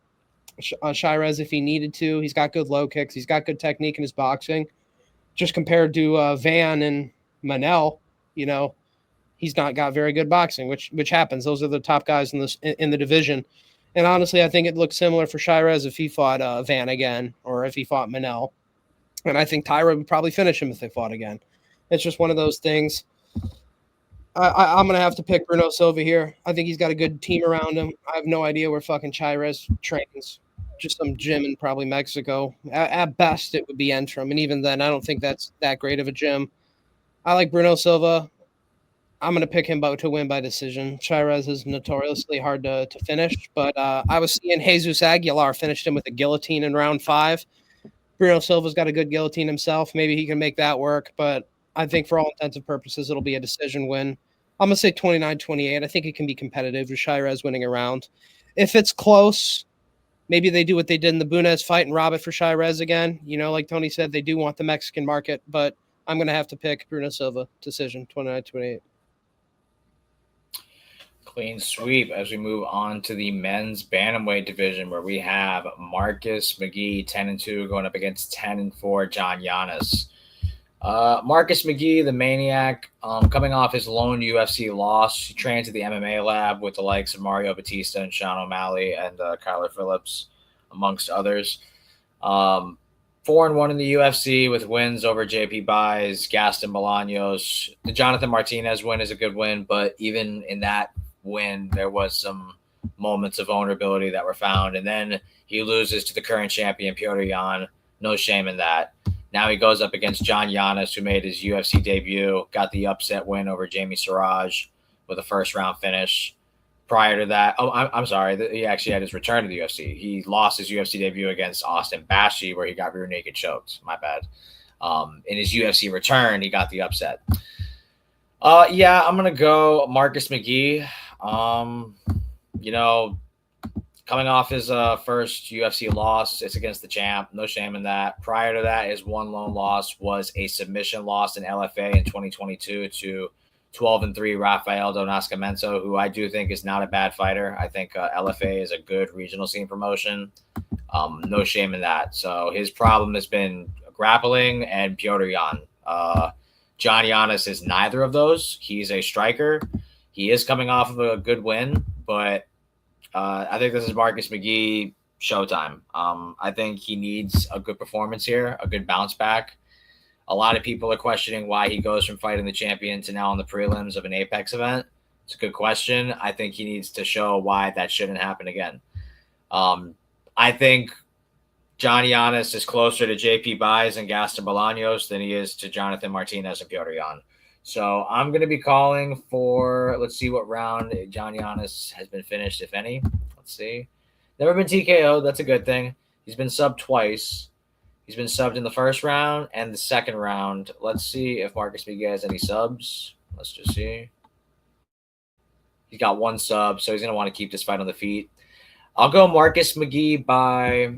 Shires if he needed to. He's got good low kicks. He's got good technique in his boxing. Just compared to Van and Manel, he's not got very good boxing, which happens. Those are the top guys in the division. And honestly, I think it looks similar for Shires if he fought Van again or if he fought Manel. And I think Tyra would probably finish him if they fought again. It's just one of those things. I'm going to have to pick Bruno Silva here. I think he's got a good team around him. I have no idea where fucking Shires trains. Just some gym in probably Mexico. At best, it would be Entrum. And even then, I don't think that's that great of a gym. I like Bruno Silva. I'm going to pick him to win by decision. Shires is notoriously hard to finish, but I was seeing Jesus Aguilar finished him with a guillotine in round 5. Bruno Silva's got a good guillotine himself. Maybe he can make that work, but I think for all intents and purposes, it'll be a decision win. I'm going to say 29-28. I think it can be competitive with Shires winning a round. If it's close, maybe they do what they did in the Bunes fight and rob it for Shires again. Like Tony said, they do want the Mexican market, but I'm going to have to pick Bruno Silva. Decision, 29-28. Clean sweep as we move on to the men's bantamweight division, where we have Marcus McGee 10-2 going up against 10-4 John Giannis. Marcus McGee, the Maniac, coming off his lone UFC loss, he trains at the MMA lab with the likes of Mario Batista and Sean O'Malley and Kyler Phillips, amongst others. 4-1 in the UFC with wins over JP Buys, Gaston Bolaños. The Jonathan Martinez win is a good win, but even in that win, there was some moments of vulnerability that were found. And then he loses to the current champion, Piotr Jan. No shame in that. Now he goes up against John Giannis, who made his UFC debut, got the upset win over Jamie Siraj with a first-round finish. Prior to that, I'm sorry, he actually had his return to the UFC. He lost his UFC debut against Austin Bashi, where he got rear naked choked. My bad. In his UFC return, he got the upset. Yeah, I'm gonna go Marcus McGee. Coming off his first UFC loss, it's against the champ. No shame in that. Prior to that, his one lone loss was a submission loss in LFA in 2022 to 12-3 Rafael Dos Nascimento, who I do think is not a bad fighter. I think LFA is a good regional scene promotion. No shame in that. So his problem has been grappling and Piotr Jan. John Giannis is neither of those. He's a striker. He is coming off of a good win, but I think this is Marcus McGee showtime. I think he needs a good performance here, a good bounce back. A lot of people are questioning why he goes from fighting the champion to now on the prelims of an Apex event. It's a good question. I think he needs to show why that shouldn't happen again. I think John Giannis is closer to JP Buys and Gaston Bolaños than he is to Jonathan Martinez and Piotr Jan. So I'm going to be calling for, let's see what round John Giannis has been finished, if any. Let's see. Never been TKO. That's a good thing. He's been subbed twice. He's been subbed in the first round and the second round. Let's see if Marcus McGee has any subs. Let's just see. He's got one sub, so he's going to want to keep this fight on the feet. I'll go Marcus McGee by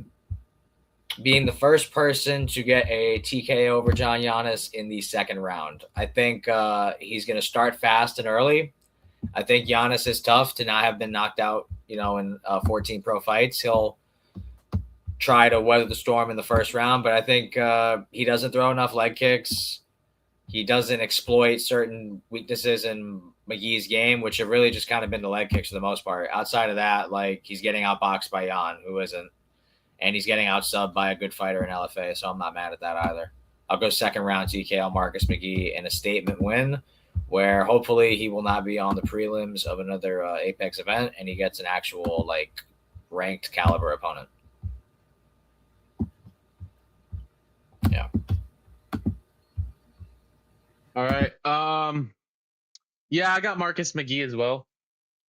being the first person to get a TKO over John Giannis in the second round. I think he's going to start fast and early. I think Giannis is tough to not have been knocked out, in 14 pro fights. He'll try to weather the storm in the first round, but I think he doesn't throw enough leg kicks. He doesn't exploit certain weaknesses in McGee's game, which have really just kind of been the leg kicks for the most part. Outside of that, he's getting outboxed by Jan, who isn't. And he's getting out-subbed by a good fighter in LFA, so I'm not mad at that either. I'll go second round TKO Marcus McGee in a statement win where hopefully he will not be on the prelims of another Apex event and he gets an actual, ranked caliber opponent. Yeah. All right. Yeah, I got Marcus McGee as well.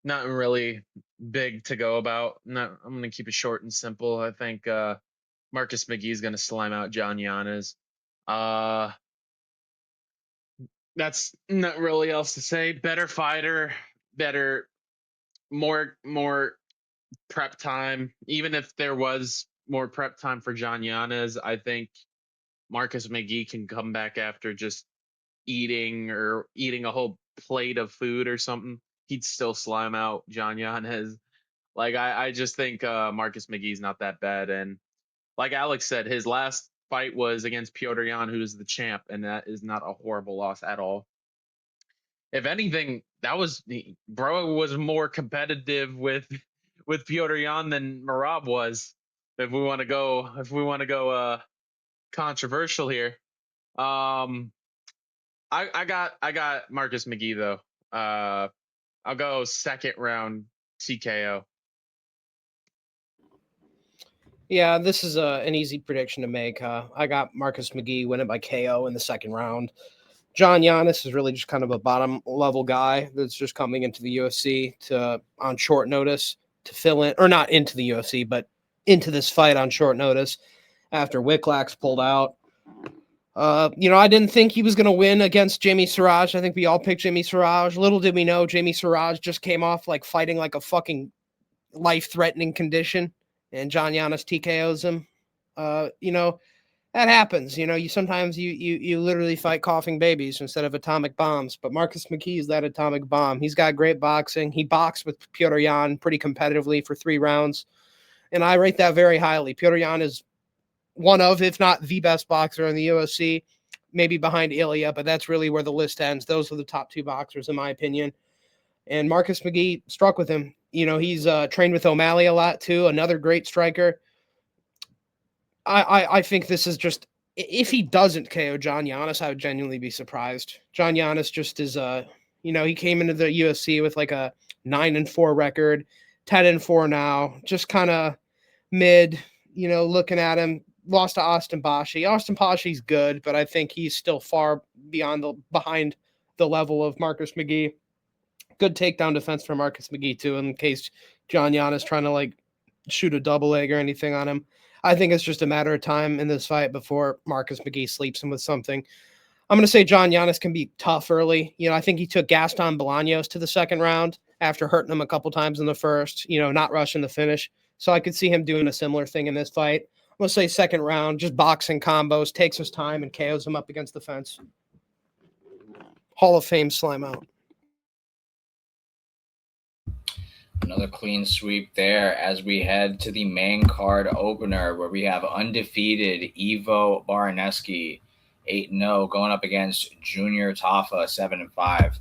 Nothing really big to go about. I'm going to keep it short and simple. I think Marcus McGee is going to slime out John Giannis. That's not really else to say. Better fighter, better, more prep time. Even if there was more prep time for John Giannis, I think Marcus McGee can come back after just eating a whole plate of food or something. He'd still slime out John Giannis. I just think Marcus McGee's not that bad. And like Alex said, his last fight was against Piotr Jan, who's the champ, and that is not a horrible loss at all. If anything, bro was more competitive with Piotr Jan than Marab was. If we want to go controversial here. I got Marcus McGee though. I'll go second round TKO. Yeah, this is an easy prediction to make. I got Marcus McGee winning by KO in the second round. John Giannis is really just kind of a bottom level guy that's just coming into the UFC on short notice to fill in, or not into the UFC, but into this fight on short notice after Wicklax pulled out. I didn't think he was going to win against Jamie Siraj. I think we all picked Jamie Siraj. Little did we know Jamie Siraj just came off fighting like a fucking life-threatening condition, and John Giannis TKOs him. That happens. You sometimes you literally fight coughing babies instead of atomic bombs. But Marcus McGee is that atomic bomb. He's got great boxing. He boxed with Piotr Jan pretty competitively for 3 rounds, and I rate that very highly. Piotr Jan is one of, if not the best boxer in the UFC. maybe behind Ilya, but that's really where the list ends. Those are the top 2 boxers, in my opinion. And Marcus McGee struck with him. He's trained with O'Malley a lot too, another great striker. I think this is just, if he doesn't KO John Giannis, I would genuinely be surprised. John Giannis just is he came into the UFC with like a 9-4 record, 10-4 now, just kind of mid. Looking at him, lost to Austin Boshi. Austin Boshi's good, but I think he's still far behind the level of Marcus McGee. Good takedown defense for Marcus McGee too, in case John Giannis trying to like shoot a double leg or anything on him. I think it's just a matter of time in this fight before Marcus McGee sleeps him with something. I'm going to say John Giannis can be tough early. I think he took Gaston Bolaños to the second round after hurting him a couple times in the first, not rushing the finish. So I could see him doing a similar thing in this fight. I'm going to say second round, just boxing combos, takes his time and KOs him up against the fence. Hall of Fame slime out. Another clean sweep there as we head to the main card opener where we have undefeated Ivo Baraneski, 8-0, going up against Junior Tafa, 7-5.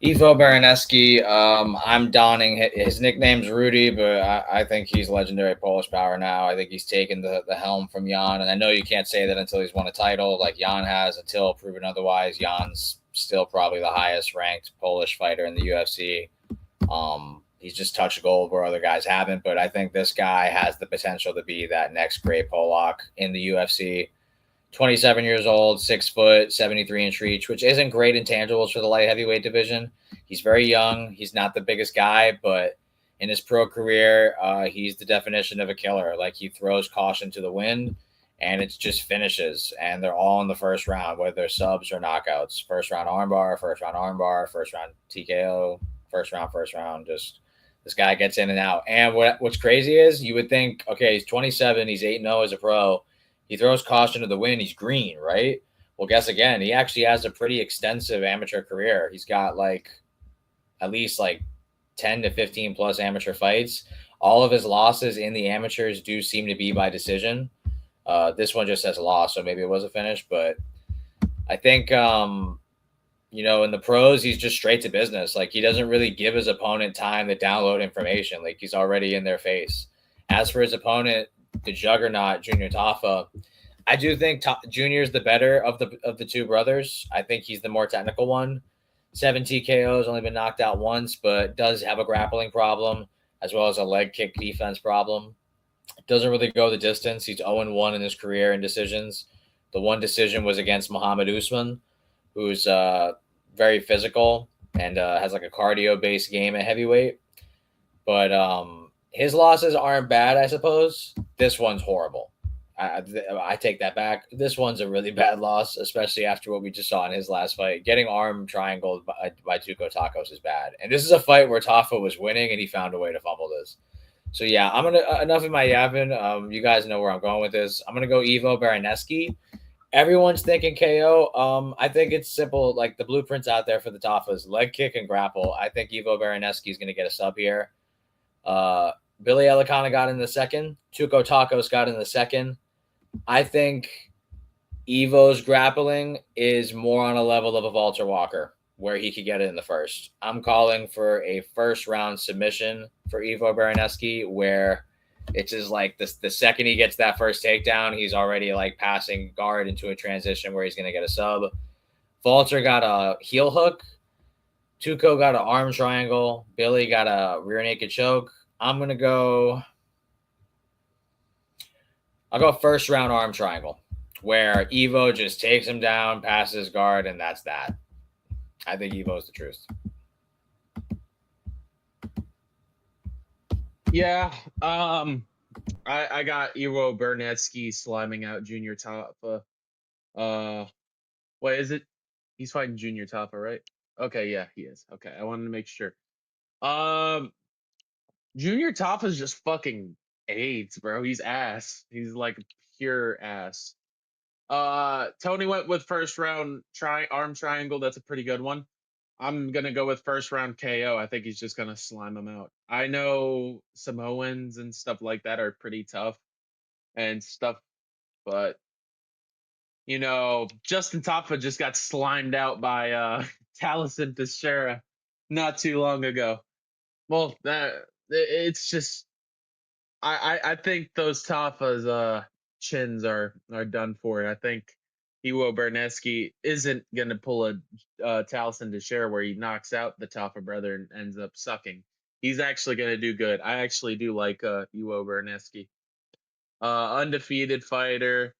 Ivo Baraneski, I'm donning his nickname's Rudy, but I think he's legendary Polish power now. I think he's taken the helm from Jan, and I know you can't say that until he's won a title like Jan has. Until proven otherwise, Jan's still probably the highest ranked Polish fighter in the UFC. He's just touched gold where other guys haven't, but I think this guy has the potential to be that next great Polak in the UFC. 27 years old, 6 foot, 73-inch reach, which isn't great intangibles for the light heavyweight division. He's very young. He's not the biggest guy, but in his pro career, he's the definition of a killer. Like, he throws caution to the wind, and it's just finishes, and they're all in the first round, whether they're subs or knockouts. First round armbar, first round TKO, first round. Just this guy gets in and out. And what's crazy is you would think, okay, he's 27, he's 8-0 as a pro. He throws caution to the wind. He's green, right? Well, guess again. He actually has a pretty extensive amateur career. He's got at least 10 to 15 plus amateur fights. All of his losses in the amateurs do seem to be by decision. This one just says a loss, so maybe it was a finish. But I think, in the pros, he's just straight to business. Like, he doesn't really give his opponent time to download information. Like, he's already in their face. As for his opponent, the juggernaut Junior Tafa, I do think Junior's the better of the two brothers. I think he's the more technical one. 7 TKOs, only been knocked out once, but does have a grappling problem as well as a leg kick defense problem. Doesn't really go the distance. He's 0-1 in his career in decisions. The one decision was against Muhammad Usman, who's very physical and has a cardio-based game at heavyweight. But his losses aren't bad, I suppose. This one's horrible. I take that back. This one's a really bad loss, especially after what we just saw in his last fight. Getting arm triangled by Tuco Tacos is bad. And this is a fight where Tafa was winning, and he found a way to fumble this. So, yeah, I'm going to enough of my yapping. You guys know where I'm going with this. I'm going to go Ivo Baraneski. Everyone's thinking KO. I think it's simple. Like, the blueprint's out there for the Tafas. Leg kick and grapple. I think Ivo Baraneski is going to get a sub here. Billy Elicana got in the second. Tuco Tacos got in the second. I think Ivo's grappling is more on a level of a Walter Walker, where he could get it in the first. I'm calling for a first-round submission for Ivo Baraneski, where it's just like the second he gets that first takedown, he's already passing guard into a transition where he's going to get a sub. Walter got a heel hook. Tuco got an arm triangle. Billy got a rear naked choke. I'm going to go... I'll go first round arm triangle, where Ivo just takes him down, passes guard, and that's that. I think Evo's the truth. Yeah. I got Ivo Bernetsky sliming out Junior Tafa. Wait, is it? He's fighting Junior Tafa, right? Okay, yeah, he is. Okay, I wanted to make sure. Junior Tafa's just fucking AIDS, bro. He's ass. He's pure ass. Tony went with first round arm triangle. That's a pretty good one. I'm gonna go with first round KO. I think he's just gonna slime him out. I know Samoans and stuff like that are pretty tough and stuff, but Justin Taffa just got slimed out by Taliesin Teixeira not too long ago. Well, it's just I think those Tafa's chins are done for. And I think Iwo Berneski isn't gonna pull a Taliesin Teixeira where he knocks out the Tafa brother and ends up sucking. He's actually gonna do good. I actually do like Iwo Berneski. Undefeated fighter,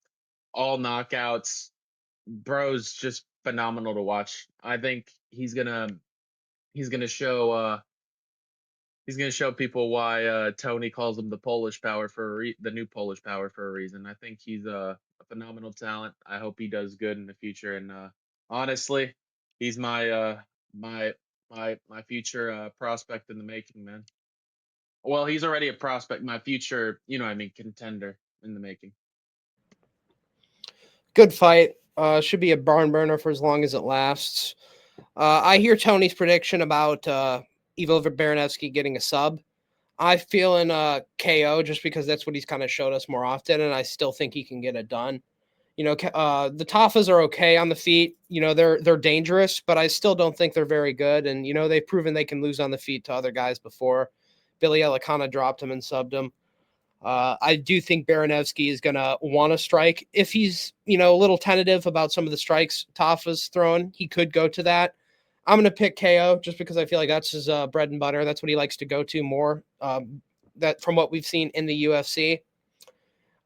all knockouts. Bro's just phenomenal to watch. I think he's gonna show people why Tony calls him the Polish power the new Polish power for a reason. I think he's a phenomenal talent. I hope he does good in the future. And honestly, he's my future prospect in the making, man. Well, he's already a prospect. My future, contender in the making. Good fight. Should be a barn burner for as long as it lasts. I hear Tony's prediction about Ivo Baranevsky getting a sub. I feel in KO just because that's what he's kind of showed us more often, and I still think he can get it done. The Tafas are okay on the feet. They're dangerous, but I still don't think they're very good. And they've proven they can lose on the feet to other guys before. Billy Elikana dropped him and subbed him. I do think Baranevsky is going to want to strike. If he's, a little tentative about some of the strikes Tafa's throwing, he could go to that. I'm going to pick KO just because I feel like that's his bread and butter. That's what he likes to go to more. That from what we've seen in the UFC.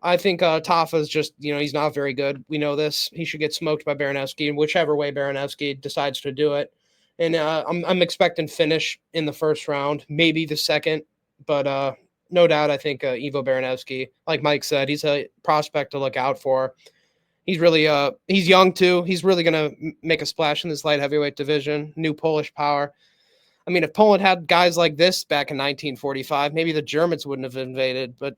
I think Tafa's just, he's not very good. We know this. He should get smoked by Baranevsky, whichever way Baranevsky decides to do it. And I'm expecting finish in the first round, maybe the second, but no doubt I think Ivo Baranevsky, like Mike said, he's a prospect to look out for. He's really he's young too. He's really going to make a splash in this light heavyweight division. New Polish power. I mean, if Poland had guys like this back in 1945, maybe the Germans wouldn't have invaded, but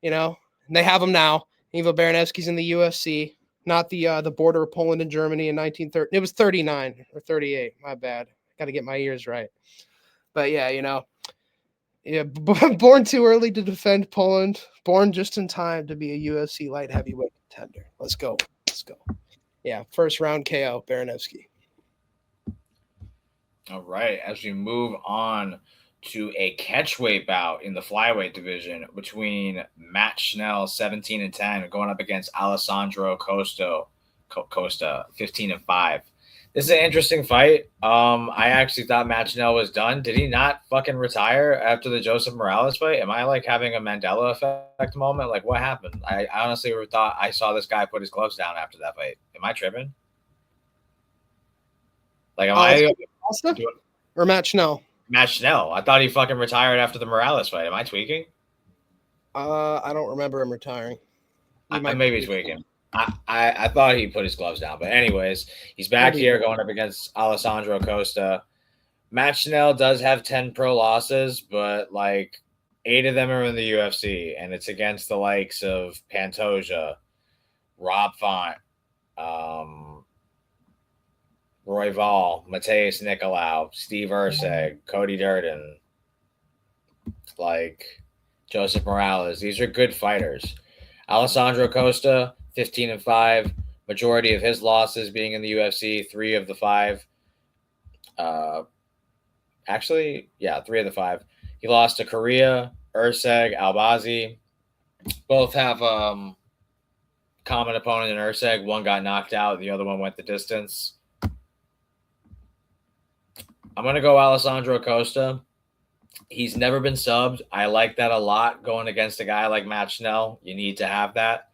they have him now. Ivo Baranevsky's in the UFC, not the border of Poland and Germany in 1930. It was 39 or 38. My bad. Got to get my years right. But yeah, born too early to defend Poland, born just in time to be a UFC light heavyweight contender. Let's go. Yeah, first round KO, Baranevsky. All right, as we move on to a catchweight bout in the flyweight division between Matt Schnell, 17-10, going up against Alessandro Costa, 15-5. This is an interesting fight. I actually thought Matt Schnell was done. Did he not fucking retire after the Joseph Morales fight? Am I like having a Mandela effect moment? Like, what happened? I honestly thought I saw this guy put his gloves down after that fight. Am I tripping? Like, am I or Matt Schnell? Matt Schnell. I thought he fucking retired after the Morales fight. Am I tweaking? I don't remember him retiring. I may be tweaking. I thought he put his gloves down. But anyways, he's back here going up against Alessandro Costa. Matt Schnell does have 10 pro losses, but like 8 of them are in the UFC, and it's against the likes of Pantoja, Rob Font, Royval, Mateus Nicolau, Steve Erceg, Cody Durden, like Joseph Morales. These are good fighters. Alessandro Costa, 15-5. Majority of his losses being in the UFC, 3 of the 5. 3 of the 5. He lost to Korea, Erceg, Albazi. Both have common opponent in Erceg. One got knocked out. The other one went the distance. I'm going to go Alessandro Costa. He's never been subbed. I like that a lot going against a guy like Matt Schnell. You need to have that.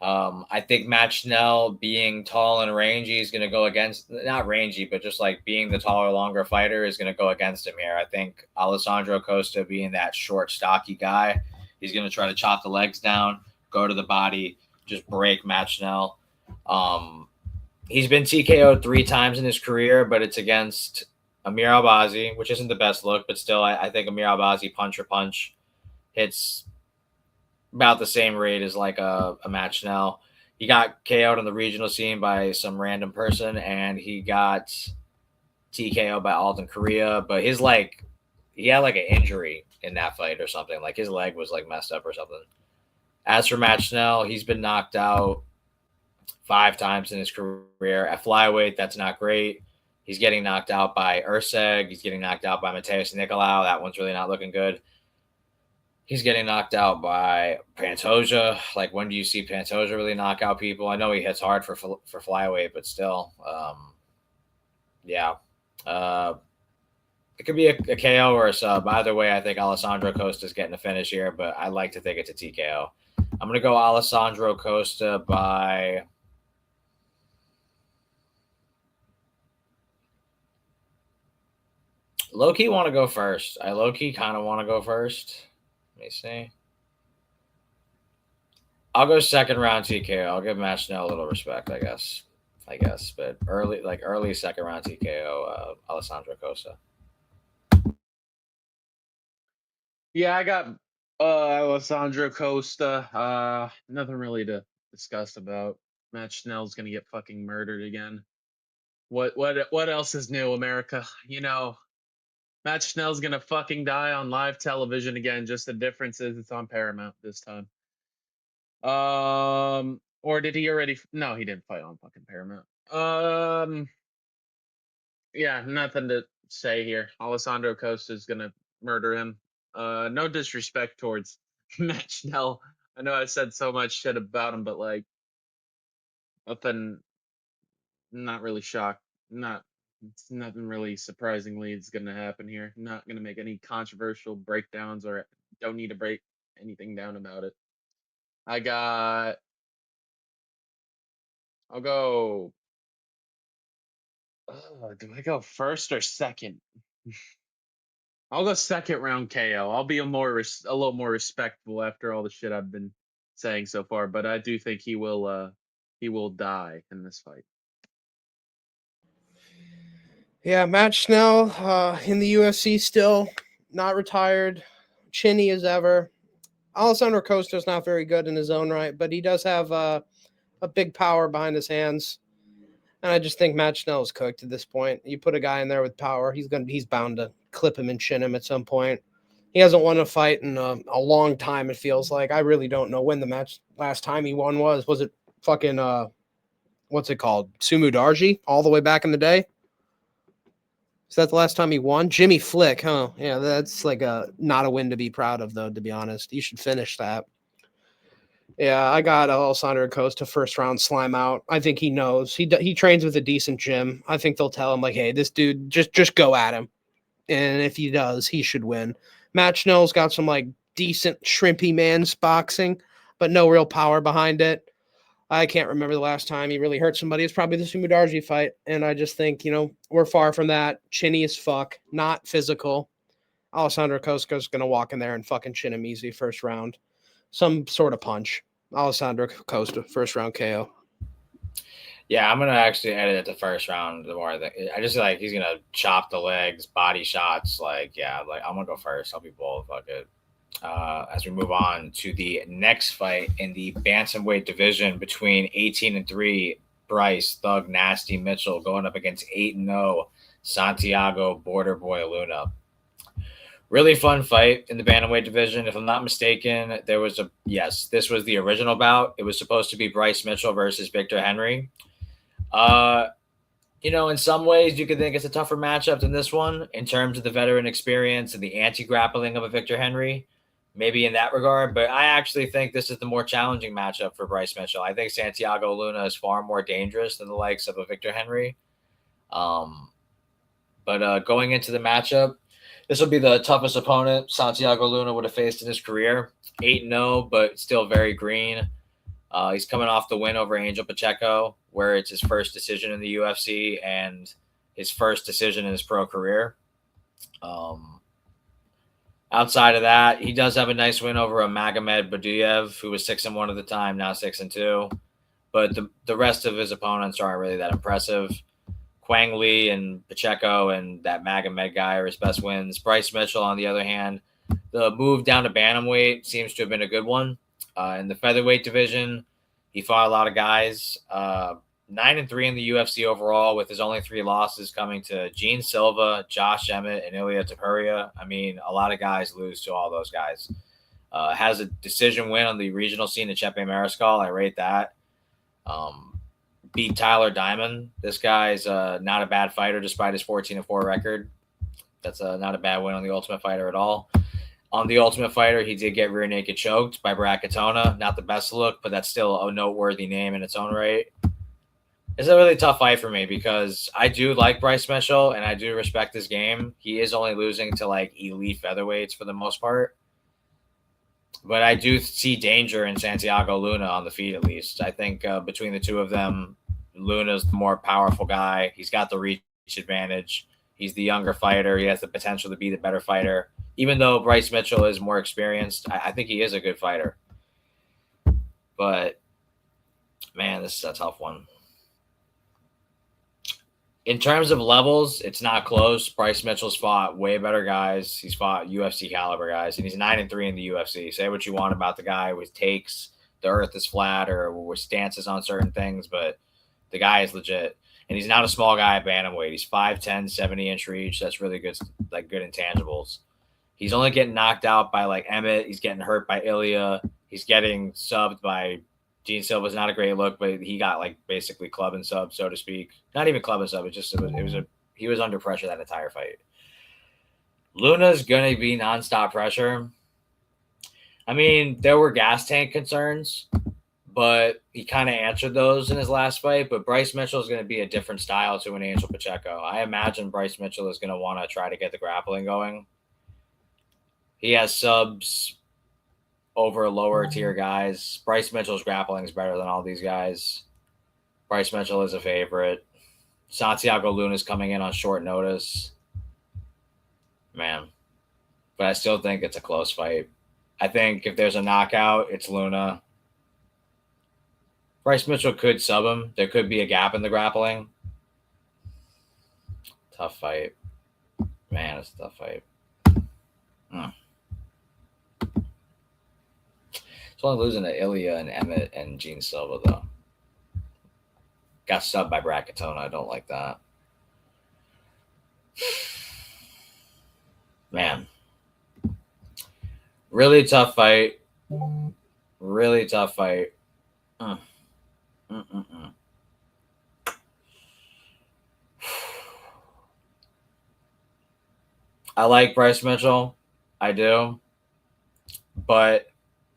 I think Matt Schnell being tall and rangy is going to go against, not rangy, but just like being the taller, longer fighter is going to go against him here. I think Alessandro Costa being that short, stocky guy, he's going to try to chop the legs down, go to the body, just break Matt Schnell. He's been TKO'd 3 times in his career, but it's against Amir Albazi, which isn't the best look, but still, I think Amir Albazi punch hits about the same rate as like a Matt Schnell. He got KO'd on the regional scene by some random person, and he got TKO'd by Alden Korea, but he had like an injury in that fight or something. Like his leg was like messed up or something. As for Matt Schnell, he's been knocked out 5 times in his career. At flyweight, that's not great. He's getting knocked out by Urseg. He's getting knocked out by Mateus Nicolau. That one's really not looking good. He's getting knocked out by Pantoja. Like, when do you see Pantoja really knock out people? I know he hits hard for flyweight, but still, yeah. It could be a KO or a sub. Either way, I think Alessandro Costa's getting a finish here, but I like to think it's a TKO. I'm going to go Alessandro Costa by low-key want to go first. I low-key kind of want to go first. Let me see. I'll go second round TKO. I'll give Matt Schnell a little respect, I guess. But early second round TKO, Alessandro Costa. Yeah, I got Alessandro Costa. Nothing really to discuss about. Matt Schnell's gonna get fucking murdered again. What else is new, America? Matt Schnell's gonna fucking die on live television again. Just the difference is it's on Paramount this time. Or did he already? No, he didn't fight on fucking Paramount. Yeah, nothing to say here. Alessandro Costa is gonna murder him. No disrespect towards Matt Schnell. I know I said so much shit about him, but like nothing. Not really shocked. Not. It's nothing really surprisingly is gonna happen here. Not gonna make any controversial breakdowns or don't need to break anything down about it. I got. I'll go. Do I go first or second? I'll go second round KO. I'll be a little more respectful after all the shit I've been saying so far, but I do think he will die in this fight. Yeah, Matt Schnell in the UFC still, not retired, chinny as ever. Alessandro Costa's not very good in his own right, but he does have a big power behind his hands. And I just think Matt Schnell is cooked at this point. You put a guy in there with power, he's bound to clip him and chin him at some point. He hasn't won a fight in a long time, it feels like. I really don't know when the last time he won was. Was it fucking what's it called? Sumu Darji all the way back in the day? Is that the last time he won? Jimmy Flick, huh? Yeah, that's like not a win to be proud of, though, to be honest. You should finish that. Yeah, I got Alessandro Costa first round slime out. I think he knows. He trains with a decent gym. I think they'll tell him, like, hey, this dude, just go at him. And if he does, he should win. Matt Schnell's got some, like, decent shrimpy man's boxing, but no real power behind it. I can't remember the last time he really hurt somebody. It's probably the Sumudarji fight. And I just think, we're far from that. Chinny as fuck, not physical. Alessandro Costa's going to walk in there and fucking chin him easy first round. Some sort of punch. Alessandro Costa, first round KO. Yeah, I'm gonna actually edit it to first round. The more that I just like he's gonna chop the legs, body shots. Like, yeah, like I'm gonna go first. I'll be bold. Fuck it. As we move on to the next fight in the bantamweight division between 18-3 Bryce Thug Nasty Mitchell going up against 8-0 Santiago Border Boy Luna. Really fun fight in the bantamweight division. If I'm not mistaken, this was the original bout. It was supposed to be Bryce Mitchell versus Victor Henry. In some ways, you could think it's a tougher matchup than this one in terms of the veteran experience and the anti-grappling of a Victor Henry, maybe in that regard. But I actually think this is the more challenging matchup for Bryce Mitchell. I think Santiago Luna is far more dangerous than the likes of a Victor Henry. But going into the matchup, this will be the toughest opponent Santiago Luna would have faced in his career. 8-0, but still very green. He's coming off the win over Angel Pacheco, where it's his first decision in the UFC and his first decision in his pro career. Outside of that, he does have a nice win over a Magomed Baduyev, who was 6-1 at the time, now 6-2. But the rest of his opponents aren't really that impressive. Quang Lee and Pacheco and that Magomed guy are his best wins. Bryce Mitchell, on the other hand, the move down to bantamweight seems to have been a good one. In the featherweight division, he fought a lot of guys. 9-3 in the UFC overall, with his only 3 losses coming to Gene Silva, Josh Emmett, and Ilya Topuria. I mean, a lot of guys lose to all those guys. Has a decision win on the regional scene at Chepe Mariscal. I rate that. beat Tyler Diamond. This guy's not a bad fighter despite his 14-4 record. That's not a bad win on the Ultimate Fighter at all. On the Ultimate Fighter, he did get rear naked choked by Brackatona. Not the best look, but that's still a noteworthy name in its own right. It's a really tough fight for me because I do like Bryce Mitchell and I do respect his game. He is only losing to like elite featherweights for the most part. But I do see danger in Santiago Luna on the feet, at least. I think between the two of them, Luna's the more powerful guy. He's got the reach advantage. He's the younger fighter. He has the potential to be the better fighter. Even though Bryce Mitchell is more experienced, I think he is a good fighter. But, man, this is a tough one. In terms of levels, it's not close. Bryce Mitchell's fought way better guys. He's fought UFC caliber guys, and he's 9-3 in the UFC. Say what you want about the guy with takes, the earth is flat, or with stances on certain things, but the guy is legit. And he's not a small guy at bantamweight. He's 5'10", 70-inch reach. That's really good, like good intangibles. He's only getting knocked out by like Emmett. He's getting hurt by Ilya. He's getting subbed by Gene Silva's not a great look, but he got like basically club and sub, so to speak. Not even club and sub. He was under pressure that entire fight. Luna's gonna be nonstop pressure. I mean, there were gas tank concerns, but he kind of answered those in his last fight. But Bryce Mitchell is going to be a different style to an Angel Pacheco. I imagine Bryce Mitchell is going to want to try to get the grappling going. He has subs over lower tier guys. Bryce Mitchell's grappling is better than all these guys. Bryce Mitchell is a favorite. Santiago Luna's coming in on short notice. Man. But I still think it's a close fight. I think if there's a knockout, it's Luna. Bryce Mitchell could sub him. There could be a gap in the grappling. Tough fight. Man, it's a tough fight. It's only losing to Ilya and Emmett and Gene Silva, though. Got subbed by Brackatona. I don't like that. Man. Really tough fight. Really tough fight. I like Bryce Mitchell. I do. But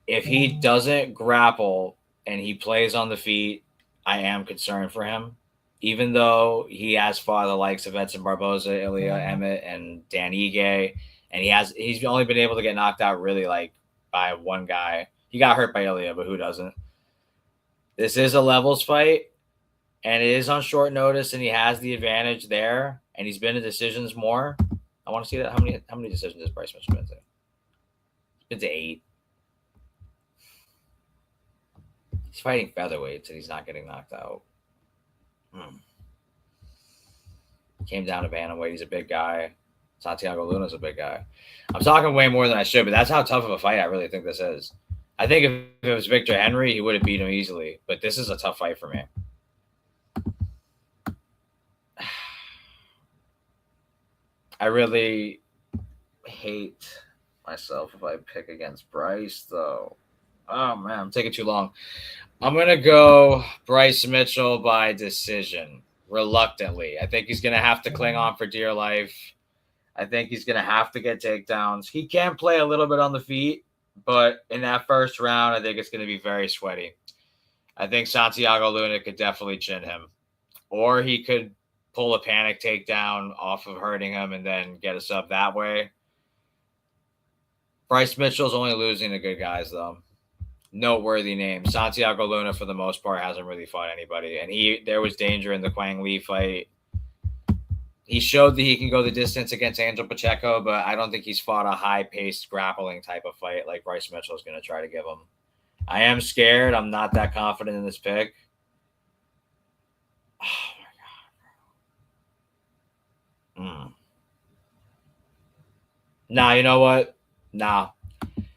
if he doesn't grapple and he plays on the feet, I am concerned for him. Even though he has fought the likes of Edson Barboza, Ilya Emmett, and Dan Ige, and he's only been able to get knocked out really like by one guy. He got hurt by Ilya, but who doesn't? This is a levels fight, and it is on short notice, and he has the advantage there, and he's been to decisions more. I want to see that. How many decisions has Bryce Mitchell been to? He's been to 8. He's fighting featherweights, and he's not getting knocked out. Came down to bantamweight. He's a big guy. Santiago Luna's a big guy. I'm talking way more than I should, but that's how tough of a fight I really think this is. I think if it was Victor Henry, he would have beat him easily, but this is a tough fight for me. I really hate myself if I pick against Bryce, though. Oh, man, I'm taking too long. I'm going to go Bryce Mitchell by decision, reluctantly. I think he's going to have to cling on for dear life. I think he's going to have to get takedowns. He can play a little bit on the feet, but in that first round, I think it's going to be very sweaty. I think Santiago Luna could definitely chin him. Or he could pull a panic takedown off of hurting him and then get a sub that way. Bryce Mitchell's only losing to good guys, though. Noteworthy name. Santiago Luna, for the most part, hasn't really fought anybody. And there was danger in the Quang Lee fight. He showed that he can go the distance against Angel Pacheco, but I don't think he's fought a high-paced grappling type of fight like Bryce Mitchell is going to try to give him. I am scared. I'm not that confident in this pick. Oh, my God. Nah, you know what? Nah.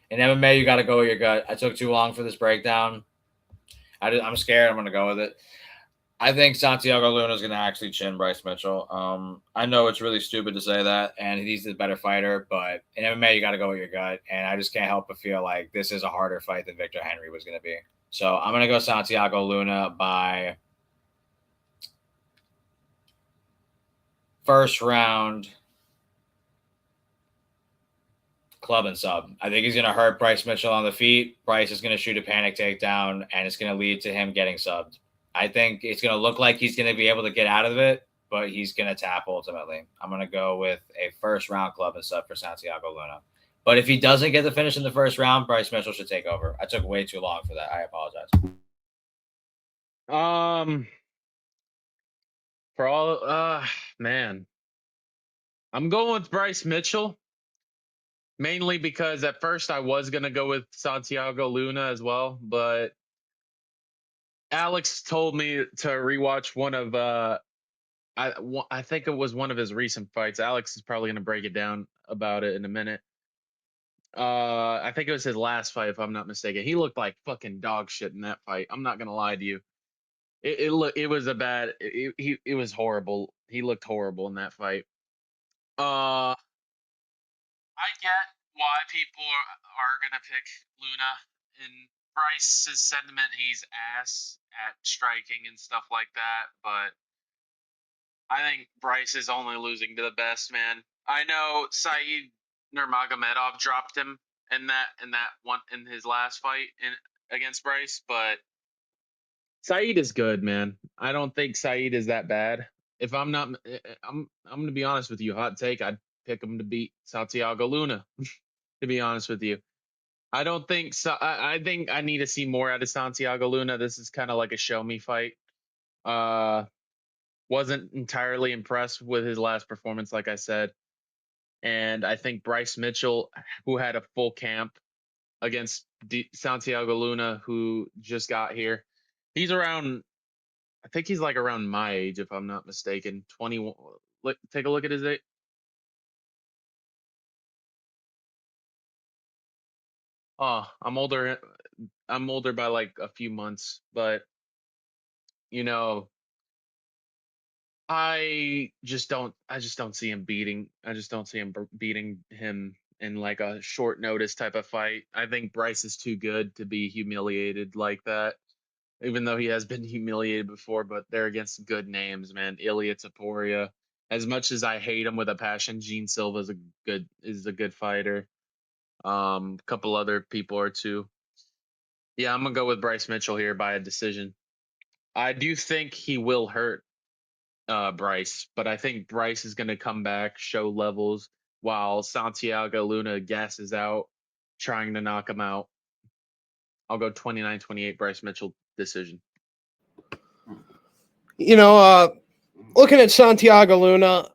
In MMA, you got to go with your gut. I took too long for this breakdown. I'm scared. I'm going to go with it. I think Santiago Luna is going to actually chin Bryce Mitchell. I know it's really stupid to say that, and he's the better fighter, but in MMA, you got to go with your gut, and I just can't help but feel like this is a harder fight than Victor Henry was going to be. So I'm going to go Santiago Luna by first round club and sub. I think he's going to hurt Bryce Mitchell on the feet. Bryce is going to shoot a panic takedown, and it's going to lead to him getting subbed. I think it's going to look like he's going to be able to get out of it, but he's going to tap ultimately. I'm going to go with a first round club and sub for Santiago Luna. But if he doesn't get the finish in the first round, Bryce Mitchell should take over. I took way too long for that. I apologize. For all, man, I'm going with Bryce Mitchell. Mainly because at first I was going to go with Santiago Luna as well, but Alex told me to rewatch one of I think it was one of his recent fights. Alex is probably going to break it down about it in a minute. I think it was his last fight, if I'm not mistaken. He looked like fucking dog shit in that fight. I'm not going to lie to you. It was a bad. It was horrible. He looked horrible in that fight. I get why people are gonna pick Luna. In Bryce's sentiment, he's ass at striking and stuff like that, but I think Bryce is only losing to the best, man. I know Saeed Nurmagomedov dropped him in that one in his last fight against Bryce, but Saeed is good, man. I don't think Saeed is that bad. If I'm not, I'm gonna be honest with you. Hot take: I'd pick him to beat Santiago Luna. To be honest with you, I don't think so. I think I need to see more out of Santiago Luna. This is kind of like a show me fight. Wasn't entirely impressed with his last performance, like I said, and I think Bryce Mitchell, who had a full camp against Santiago Luna, who just got here, he's around. I think he's like around my age, if I'm not mistaken. 21. Take a look at his age. Oh, I'm older. I'm older by like a few months, but you know, I just don't see him beating. I just don't see him beating him in like a short notice type of fight. I think Bryce is too good to be humiliated like that. Even though he has been humiliated before, but they're against good names, man. Ilya Taporia. As much as I hate him with a passion, Gene Silva is a good fighter. A couple other people or two. Yeah, I'm gonna go with Bryce Mitchell here by a decision. I do think he will hurt Bryce, but I think Bryce is going to come back, show levels, while Santiago Luna gasses out, trying to knock him out. I'll go 29-28 Bryce Mitchell decision. Looking at Santiago Luna,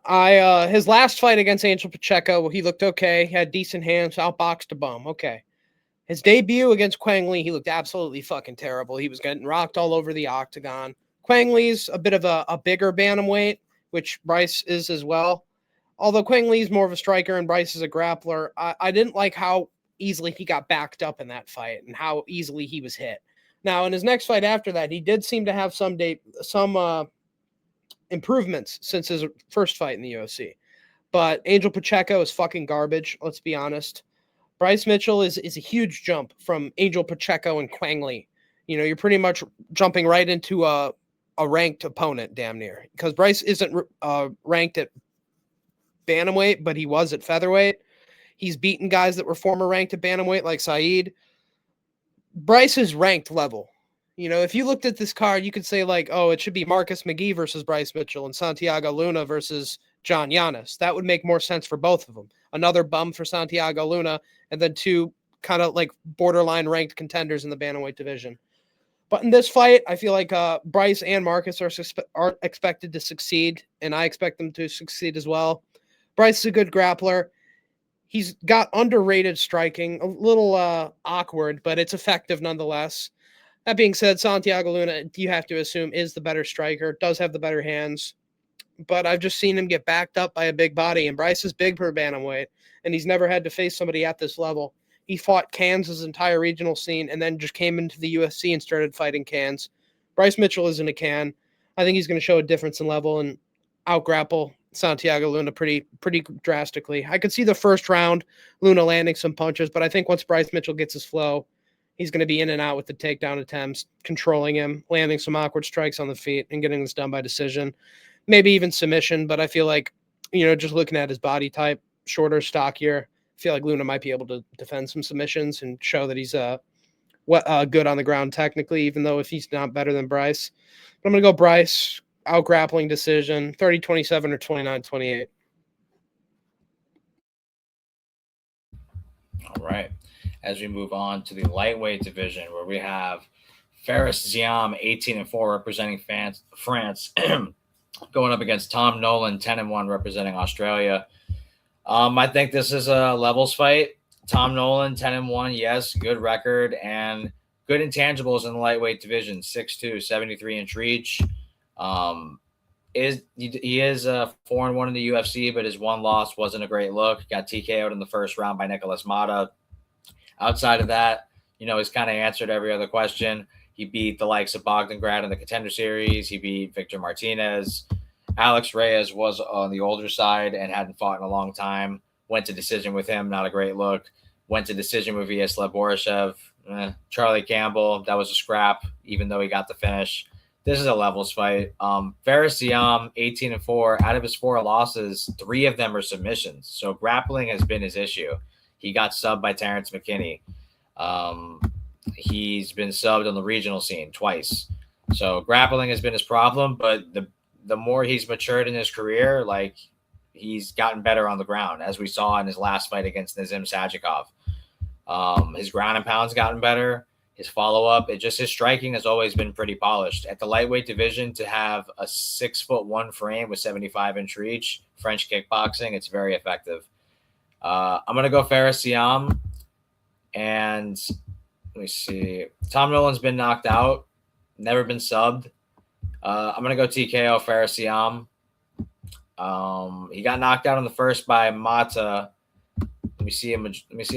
his last fight against Angel Pacheco, he looked okay, had decent hands, outboxed a bum. Okay. His debut against Quang Lee, he looked absolutely fucking terrible. He was getting rocked all over the octagon. Quang Lee's a bit of a bigger bantamweight, which Bryce is as well. Although Quang Lee's more of a striker and Bryce is a grappler, I didn't like how easily he got backed up in that fight and how easily he was hit. Now, in his next fight after that, he did seem to have some improvements since his first fight in the UFC. But Angel Pacheco is fucking garbage, let's be honest. Bryce Mitchell is a huge jump from Angel Pacheco and Quang Lee. You're pretty much jumping right into a ranked opponent, damn near. Because Bryce isn't ranked at bantamweight, but he was at featherweight. He's beaten guys that were former ranked at bantamweight, like Saeed. Bryce is ranked level. If you looked at this card, you could say like, oh, it should be Marcus McGee versus Bryce Mitchell and Santiago Luna versus John Yanis. That would make more sense for both of them. Another bum for Santiago Luna, and then two kind of like borderline ranked contenders in the bantamweight division. But in this fight, I feel like Bryce and Marcus are expected to succeed, and I expect them to succeed as well. Bryce is a good grappler. He's got underrated striking, a little awkward, but it's effective nonetheless. That being said, Santiago Luna, you have to assume, is the better striker, does have the better hands. But I've just seen him get backed up by a big body, and Bryce is big per bantamweight, and he's never had to face somebody at this level. He fought Kansas' entire regional scene and then just came into the UFC and started fighting cans. Bryce Mitchell isn't a can. I think he's going to show a difference in level and out-grapple Santiago Luna pretty drastically. I could see the first round Luna landing some punches, but I think once Bryce Mitchell gets his flow, he's going to be in and out with the takedown attempts, controlling him, landing some awkward strikes on the feet, and getting this done by decision. Maybe even submission, but I feel like just looking at his body type, shorter, stockier. I feel like Luna might be able to defend some submissions and show that he's good on the ground technically, even though if he's not better than Bryce. But I'm going to go Bryce, out grappling decision, 30-27 or 29-28. All right. As we move on to the lightweight division, where we have Faris Ziam, 18-4, representing France, going up against Tom Nolan, 10-1, representing Australia. I think this is a levels fight. Tom Nolan, 10-1, yes, good record and good intangibles in the lightweight division, 6'2", 73-inch reach. He is 4-1 in the UFC, but his one loss wasn't a great look. Got TKO'd in the first round by Nicolas Mata. Outside of that, he's kind of answered every other question. He beat the likes of Bogdangrad in the Contender Series. He beat Victor Martinez. Alex Reyes was on the older side and hadn't fought in a long time. Went to decision with him, not a great look. Went to decision with Vyacheslav Borishev. Charlie Campbell, that was a scrap, even though he got the finish. This is a levels fight. Faris Ziam, 18-4. Out of his 4 losses, 3 of them are submissions. So grappling has been his issue. He got subbed by Terrence McKinney. He's been subbed on the regional scene twice. So grappling has been his problem, but the more he's matured in his career, like he's gotten better on the ground, as we saw in his last fight against Nazim Sajikov. His ground and pound's gotten better. His follow-up, his striking has always been pretty polished. At the lightweight division, to have a 6'1" frame with 75-inch reach, French kickboxing, it's very effective. I'm going to go Faris Ziam. And let me see. Tom Nolan's been knocked out, never been subbed. I'm going to go TKO Faris Ziam. He got knocked out in the first by Mata. Let me see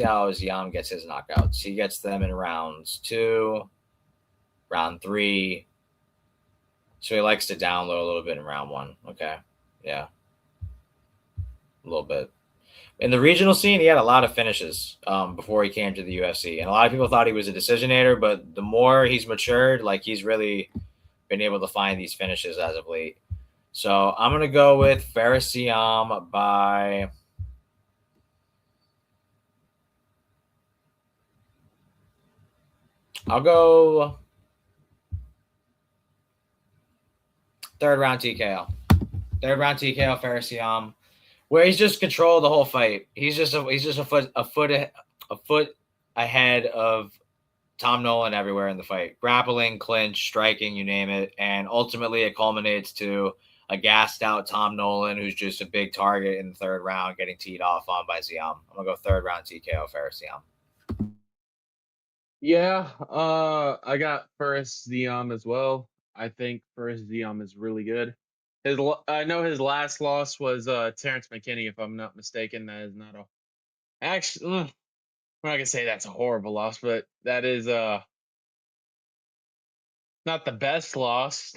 how Ziam gets his knockouts. He gets them in rounds 2, round 3. So he likes to download a little bit in round 1. Okay. Yeah. A little bit. In the regional scene, he had a lot of finishes before he came to the UFC. And a lot of people thought he was a decisionator, but the more he's matured, like he's really been able to find these finishes as of late. So I'm going to go with Faris Ziam by... I'll go 3rd round TKO. 3rd round TKO Faris Ziam, where he's just controlled the whole fight. He's just a foot ahead of Tom Nolan everywhere in the fight. Grappling, clinch, striking, you name it. And ultimately it culminates to a gassed out Tom Nolan who's just a big target in the 3rd round, getting teed off on by Ziam. I'm going to go 3rd round TKO Faris Ziam. Yeah, I got Faris Ziam as well. I think Faris Ziam is really good. I know his last loss was Terrence McKinney, if I'm not mistaken. That is not a actually. I'm not gonna say that's a horrible loss, but that is not the best loss.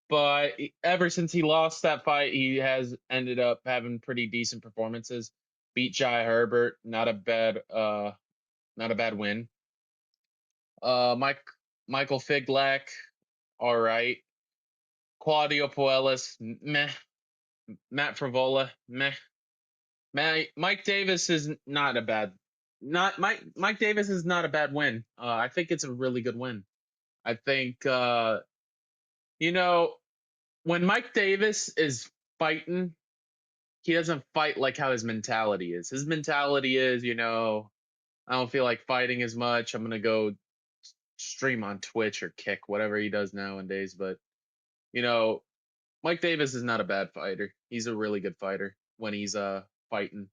But ever since he lost that fight, he has ended up having pretty decent performances. Beat Jai Herbert, not a bad win. Michael Figlak, all right. Claudio Puelas, meh. Matt Frivola, meh. Mike Davis is not a bad. Not Mike Davis is not a bad win. I think it's a really good win. I think when Mike Davis is fighting, he doesn't fight like how his mentality is. His mentality is, I don't feel like fighting as much. I'm gonna go stream on Twitch or Kick, whatever he does nowadays. But Mike Davis is not a bad fighter. He's a really good fighter when he's fighting.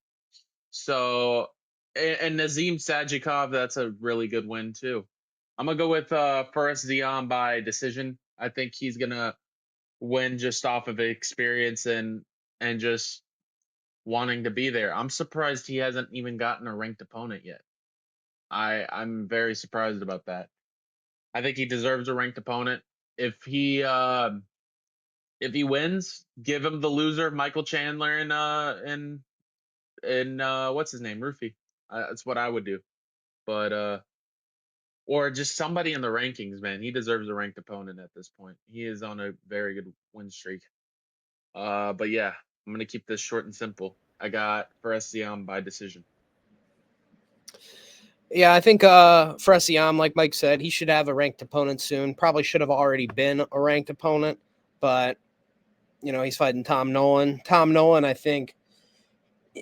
So and Nazim Sajikov, that's a really good win too. I'm gonna go with Faris Ziam by decision. I think he's gonna win just off of experience and just wanting to be there. I'm surprised he hasn't even gotten a ranked opponent yet. I'm very surprised about that. I think he deserves a ranked opponent. If he wins, give him the loser, Michael Chandler and what's his name, Rufy. That's what I would do. But or just somebody in the rankings, man. He deserves a ranked opponent at this point. He is on a very good win streak. But yeah, I'm gonna keep this short and simple. I got Feresiam by decision. Yeah, I think for Siam, like Mike said, he should have a ranked opponent soon. Probably should have already been a ranked opponent, but he's fighting Tom Nolan. Tom Nolan, I think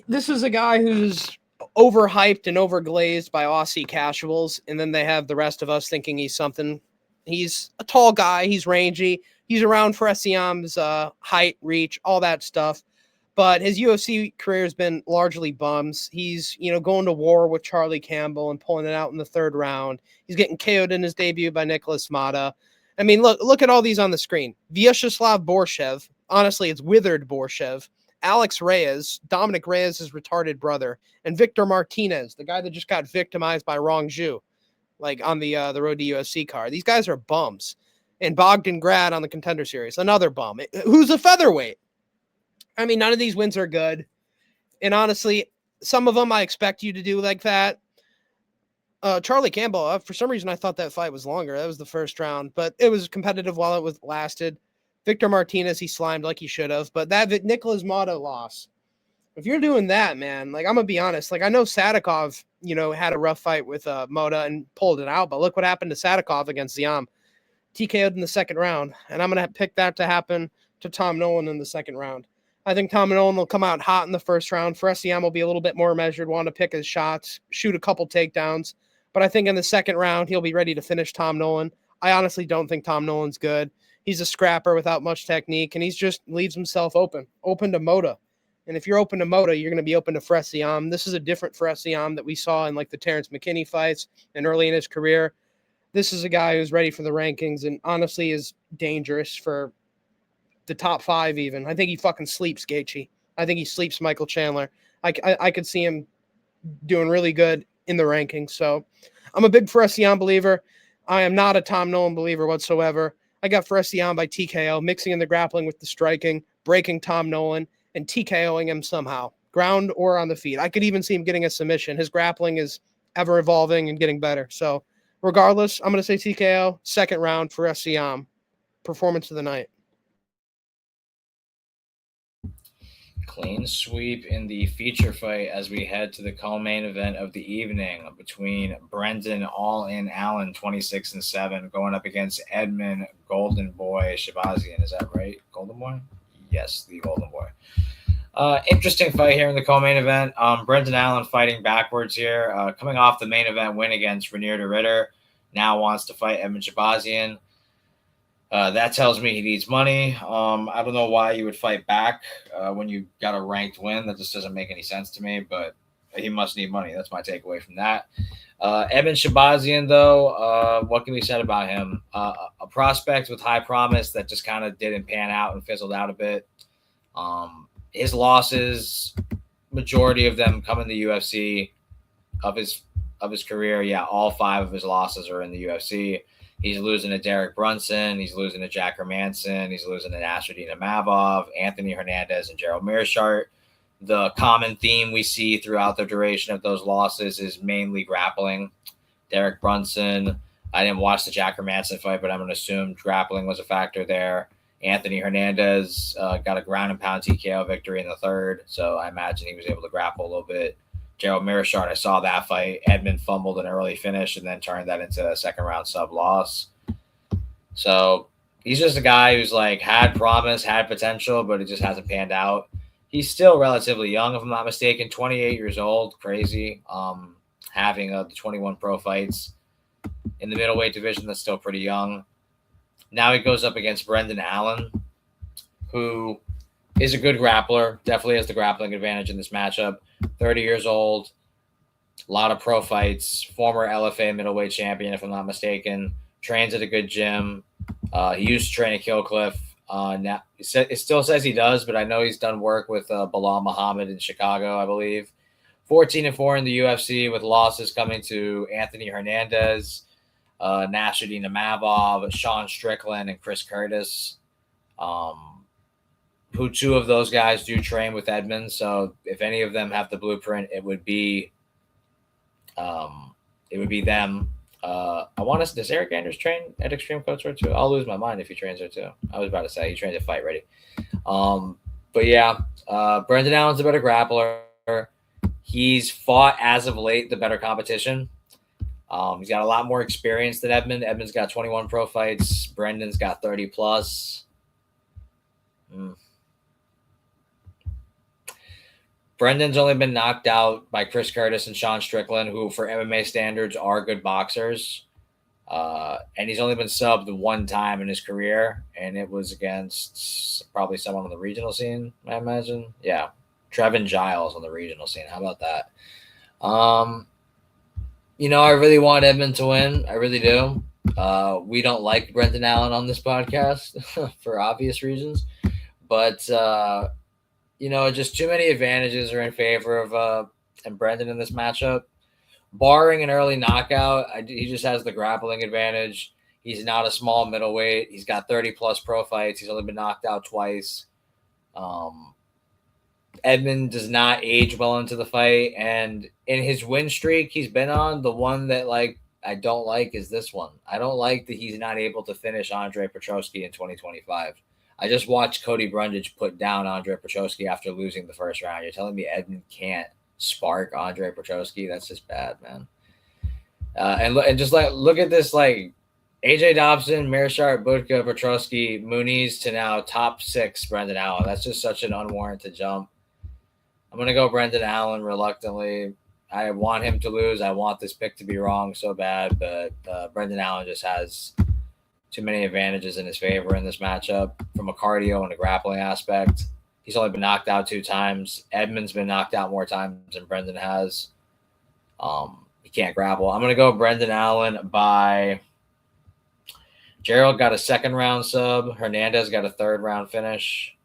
this is a guy who's overhyped and overglazed by Aussie casuals, and then they have the rest of us thinking he's something. He's a tall guy. He's rangy. He's around for Siam's height, reach, all that stuff. But his UFC career has been largely bums. He's, going to war with Charlie Campbell and pulling it out in the third round. He's getting KO'd in his debut by Nicholas Mata. I mean, look at all these on the screen. Vyacheslav Borshev. Honestly, it's withered Borshev. Alex Reyes, Dominic Reyes' retarded brother, and Victor Martinez, the guy that just got victimized by Rong Zhu, like on the Road to UFC card. These guys are bums. And Bogdan Grad on the Contender Series, another bum. Who's a featherweight? I mean, none of these wins are good. And honestly, some of them I expect you to do like that. Charlie Campbell, for some reason, I thought that fight was longer. That was the first round, but it was competitive while it was lasted. Victor Martinez, he slimed like he should have. But that Nicholas Mata loss, if you're doing that, man, like, I'm going to be honest. Like, I know Sadikov, had a rough fight with Mota and pulled it out. But look what happened to Sadikov against Ziam. TKO'd in the second round. And I'm going to pick that to happen to Tom Nolan in the second round. I think Tom Nolan will come out hot in the first round. Feresiam will be a little bit more measured, want to pick his shots, shoot a couple takedowns. But I think in the second round, he'll be ready to finish Tom Nolan. I honestly don't think Tom Nolan's good. He's a scrapper without much technique, and he's just leaves himself open to Mota. And if you're open to Mota, you're going to be open to Feresiam. This is a different Feresiam that we saw in like the Terrence McKinney fights and early in his career. This is a guy who's ready for the rankings and honestly is dangerous for the top 5 even. I think he fucking sleeps Gaethje. I think he sleeps Michael Chandler. I could see him doing really good in the rankings. So I'm a big Feresiam believer. I am not a Tom Nolan believer whatsoever. I got Feresiam by TKO, mixing in the grappling with the striking, breaking Tom Nolan, and TKOing him somehow, ground or on the feet. I could even see him getting a submission. His grappling is ever evolving and getting better. So regardless, I'm going to say TKO, second round for Feresiam. Performance of the night. Clean sweep in the feature fight as we head to the co-main event of the evening between Brendan All-In Allen, 26-7, going up against Edmund Golden Boy Shabazian. Is that right? Golden Boy? Yes, the Golden Boy. Interesting fight here in the co-main event. Brendan Allen fighting backwards here, coming off the main event win against Renier de Ritter. Now wants to fight Edmund Shabazian. That tells me he needs money. I don't know why you would fight back when you got a ranked win. That just doesn't make any sense to me, but he must need money. That's my takeaway from that. Edmund Shabazian, though, what can be said about him? A prospect with high promise that just kind of didn't pan out and fizzled out a bit. His losses, majority of them come in the UFC of his career. Yeah, all 5 of his losses are in the UFC. He's losing to Derek Brunson. He's losing to Jack Hermanson. He's losing to Nasruddin Imavov, Anthony Hernandez, and Gerald Mearshart. The common theme we see throughout the duration of those losses is mainly grappling. Derek Brunson, I didn't watch the Jack Hermanson fight, but I'm going to assume grappling was a factor there. Anthony Hernandez got a ground and pound TKO victory in the third, so I imagine he was able to grapple a little bit. Gerald Mearshart, I saw that fight. Edmund fumbled an early finish and then turned that into a second round sub loss. So he's just a guy who's like had promise, had potential, but it just hasn't panned out. He's still relatively young, if I'm not mistaken, 28 years old. Crazy. Having the 21 pro fights in the middleweight division, that's still pretty young. Now he goes up against Brendan Allen, who is a good grappler, definitely has the grappling advantage in this matchup. 30 years old, a lot of pro fights, former LFA middleweight champion, if I'm not mistaken, trains at a good gym. He used to train at Killcliff. Now it still says he does, but I know he's done work with Bilal Muhammad in Chicago, I believe. 14-4 in the UFC with losses coming to Anthony Hernandez, Nasruddin Imavov, Sean Strickland, and Chris Curtis. Who 2 of those guys do train with Edmund. So if any of them have the blueprint, it would be them. I want to. Does Eric Anders train at Extreme Couture too? I'll lose my mind if he trains there too. I was about to say he trains at Fight Ready. But yeah, Brendan Allen's a better grappler. He's fought as of late the better competition. He's got a lot more experience than Edmund. Edmund's got 21 pro fights. Brendan's got 30 plus. Brendan's only been knocked out by Chris Curtis and Sean Strickland, who for MMA standards are good boxers. And he's only been subbed one time in his career, and it was against probably someone on the regional scene, I imagine. Yeah, Trevin Giles on the regional scene. How about that? I really want Edmund to win. I really do. We don't like Brendan Allen on this podcast for obvious reasons, but just too many advantages are in favor of Brendan in this matchup. Barring an early knockout, he just has the grappling advantage. He's not a small middleweight. He's got 30 plus pro fights. He's only been knocked out twice. Edmund does not age well into the fight, and in his win streak he's been on, the one that I don't like is this one. I don't like that he's not able to finish Andre Petroski in 2025. I just watched Cody Brundage put down Andre Petroski after losing the first round. You're telling me Edmund can't spark Andre Petroski? That's just bad, man. Look at this, AJ Dobson, Mearshart, Budka, Petroski, Muniz to now top 6 Brendan Allen. That's just such an unwarranted jump. I'm going to go Brendan Allen reluctantly. I want him to lose. I want this pick to be wrong so bad, but Brendan Allen just has too many advantages in his favor in this matchup from a cardio and a grappling aspect. He's only been knocked out 2 times. Edmund's been knocked out more times than Brendan has. He can't grapple. I'm going to go Brendan Allen by Gerald got a 2nd round sub. Hernandez got a 3rd round finish.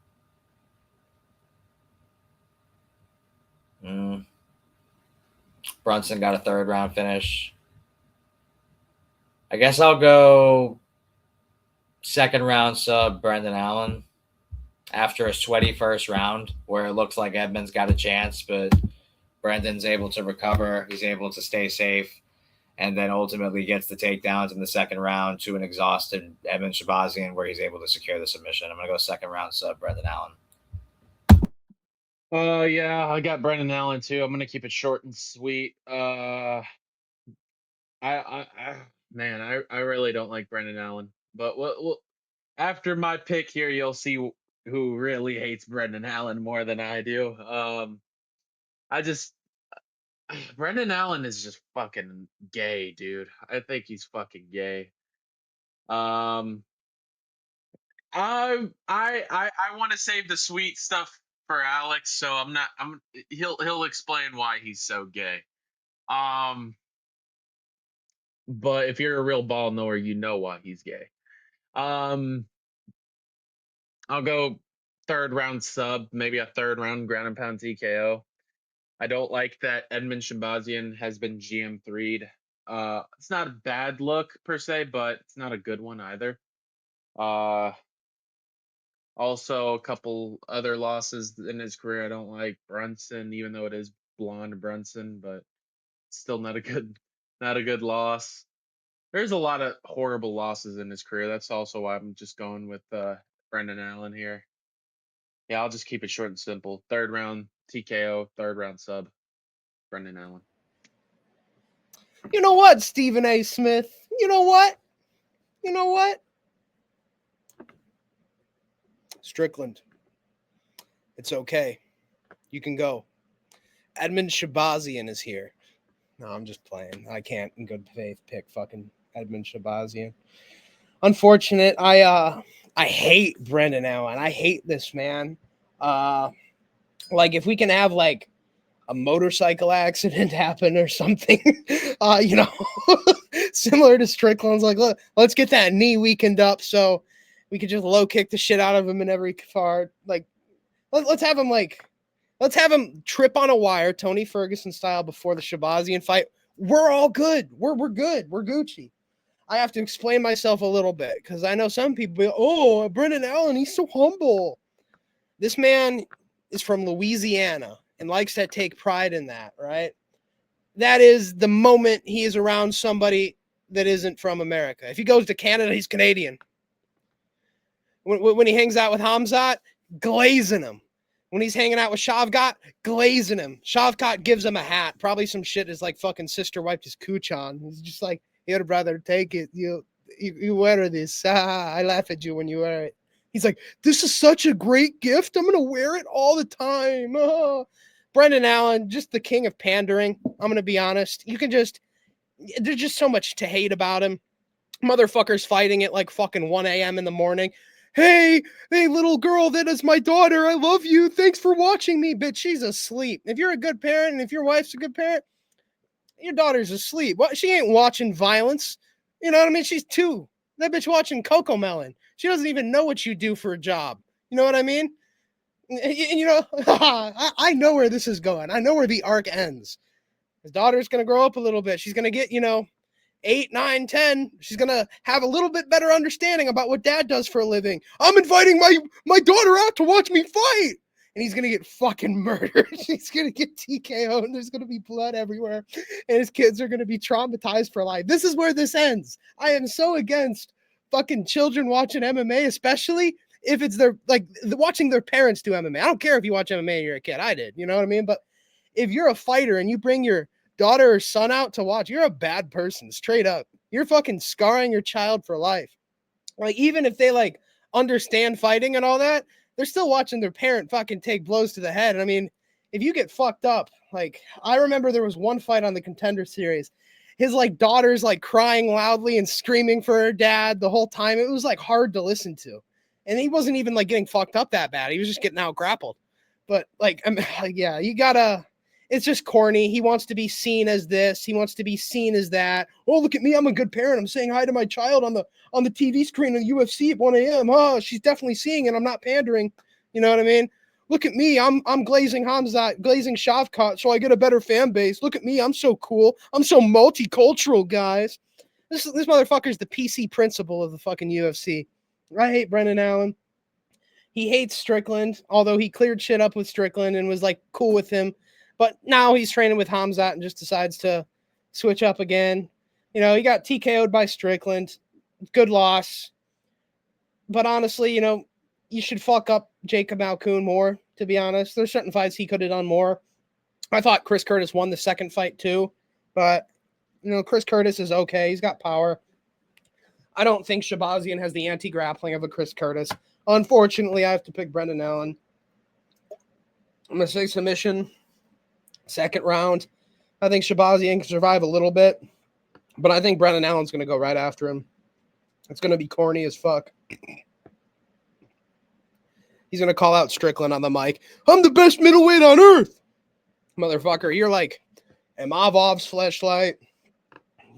Brunson got a 3rd round finish. I guess I'll go 2nd round sub Brendan Allen after a sweaty first round where it looks like Edmund's got a chance, but Brendan's able to recover. He's able to stay safe, and then ultimately gets the takedowns in the 2nd round to an exhausted Edmund Shabazian where he's able to secure the submission. I'm going to go 2nd round sub Brendan Allen. Yeah, I got Brendan Allen too. I'm gonna keep it short and sweet. I really don't like Brendan Allen, but after my pick here, you'll see who really hates Brendan Allen more than I do. Brendan Allen is just fucking gay, dude. I think he's fucking gay. I want to save the sweet stuff for Alex, so he'll explain why he's so gay. But if you're a real ball knower, you know why he's gay. I'll go 3rd round sub, maybe a 3rd round ground and pound TKO. I don't like that Edmund Shabazian has been GM3'd. It's not a bad look per se, but it's not a good one either. Also, a couple other losses in his career I don't like. Brunson, even though it is blonde Brunson, but still not a good loss. There's a lot of horrible losses in his career. That's also why I'm just going with Brendan Allen here. Yeah, I'll just keep it short and simple. 3rd round TKO, 3rd round sub, Brendan Allen. You know what, Stephen A. Smith? You know what? Strickland. It's okay. You can go. Edmund Shabazian is here. No, I'm just playing. I can't in good faith pick fucking Edmund Shabazian. Unfortunate. I hate Brendan Allen. I hate this man. If we can have a motorcycle accident happen or something, similar to Strickland's, look, let's get that knee weakened up so we could just low kick the shit out of him in every card. Let's have him trip on a wire, Tony Ferguson style, before the Shabazian fight. We're all good. We're good. We're Gucci. I have to explain myself a little bit because I know some people, Brendan Allen, he's so humble. This man is from Louisiana and likes to take pride in that, right? That is the moment he is around somebody that isn't from America. If he goes to Canada, he's Canadian. When he hangs out with Hamzat, glazing him. When he's hanging out with Shavkat, glazing him. Shavkat gives him a hat. Probably some shit his like fucking sister wiped his cooch on. He's just like, here, brother, take it. You wear this. I laugh at you when you wear it. He's like, this is such a great gift. I'm gonna wear it all the time. Brendan Allen, just the king of pandering. I'm gonna be honest. There's just so much to hate about him. Motherfuckers fighting at like fucking 1 a.m. in the morning. Hey, little girl, that is my daughter. I love you. Thanks for watching me. Bitch, she's asleep. If you're a good parent and if your wife's a good parent, your daughter's asleep. She ain't watching violence. You know what I mean? She's 2. That bitch watching Coco Melon. She doesn't even know what you do for a job. You know what I mean? You know, I know where this is going. I know where the arc ends. His daughter's going to grow up a little bit. She's going to get, 8, 9, 10. She's going to have a little bit better understanding about what dad does for a living. I'm inviting my daughter out to watch me fight. And he's going to get fucking murdered. He's going to get TKO'd and there's going to be blood everywhere. And his kids are going to be traumatized for life. This is where this ends. I am so against fucking children watching MMA, especially if it's watching their parents do MMA. I don't care if you watch MMA and you're a kid. I did. You know what I mean? But if you're a fighter and you bring your daughter or son out to watch, you're a bad person, straight up. You're fucking scarring your child for life. Like, even if they like understand fighting and all that, they're still watching their parent fucking take blows to the head. And I mean, if you get fucked up, like, I remember there was one fight on the Contender Series. His like daughter's like crying loudly and screaming for her dad the whole time. It was like hard to listen to. And he wasn't even like getting fucked up that bad. He was just getting out grappled. But like, I mean, yeah, it's just corny. He wants to be seen as this. He wants to be seen as that. Oh, look at me. I'm a good parent. I'm saying hi to my child on the TV screen of the UFC at 1 a.m. Oh, she's definitely seeing it. I'm not pandering. You know what I mean? Look at me. I'm glazing Hamzat, glazing Shavkat, so I get a better fan base. Look at me. I'm so cool. I'm so multicultural, guys. This motherfucker's the PC principal of the fucking UFC. I hate Brendan Allen. He hates Strickland, although he cleared shit up with Strickland and was like cool with him. But now he's training with Hamzat and just decides to switch up again. You know, he got TKO'd by Strickland. Good loss. But honestly, you should fuck up Jacob Malkoun more, to be honest. There's certain fights he could have done more. I thought Chris Curtis won the second fight too. But, Chris Curtis is okay. He's got power. I don't think Shabazian has the anti-grappling of a Chris Curtis. Unfortunately, I have to pick Brendan Allen. I'm going to say submission. Second round. I think Shabazian can survive a little bit, but I think Brendan Allen's going to go right after him. It's going to be corny as fuck. He's going to call out Strickland on the mic. I'm the best middleweight on earth. Motherfucker, you're like Imavov's fleshlight,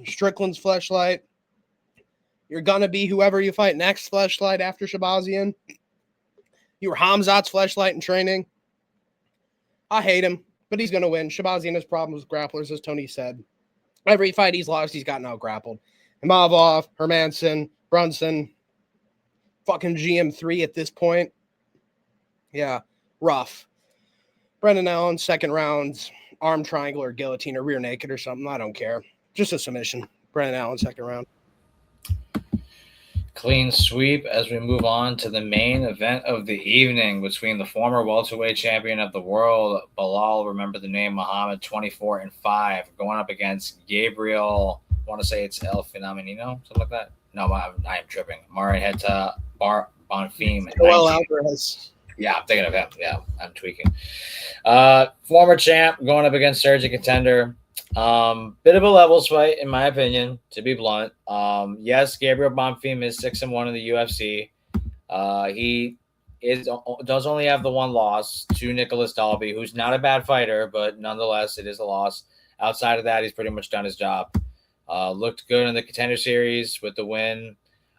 Strickland's fleshlight. You're going to be whoever you fight next fleshlight after Shabazian. You were Hamzat's fleshlight in training. I hate him. But he's going to win. Shabazian has problems with grapplers, as Tony said. Every fight he's lost, he's gotten out grappled. Imavov, Hermanson, Brunson, fucking GM3 at this point. Yeah, rough. Brendan Allen, second round, arm triangle or guillotine or rear naked or something. I don't care. Just a submission. Brendan Allen, second round. Clean sweep as we move on to the main event of the evening between the former welterweight champion of the world, Belal, remember the name, Muhammad, 24-5, going up against Gabriel, I want to say it's El Fenomeno, something like that. No, I am tripping. Marietta Bonfim. Well, Alvarez. Yeah, I'm thinking of him. Yeah, I'm tweaking. Former champ going up against surging contender. Bit of a levels fight, in my opinion, to be blunt. Yes, Gabriel Bonfim is 6-1 in the UFC. He does only have the one loss to Nicholas Dalby, who's not a bad fighter, but nonetheless, it is a loss. Outside of that, he's pretty much done his job. Looked good in the Contender Series with the win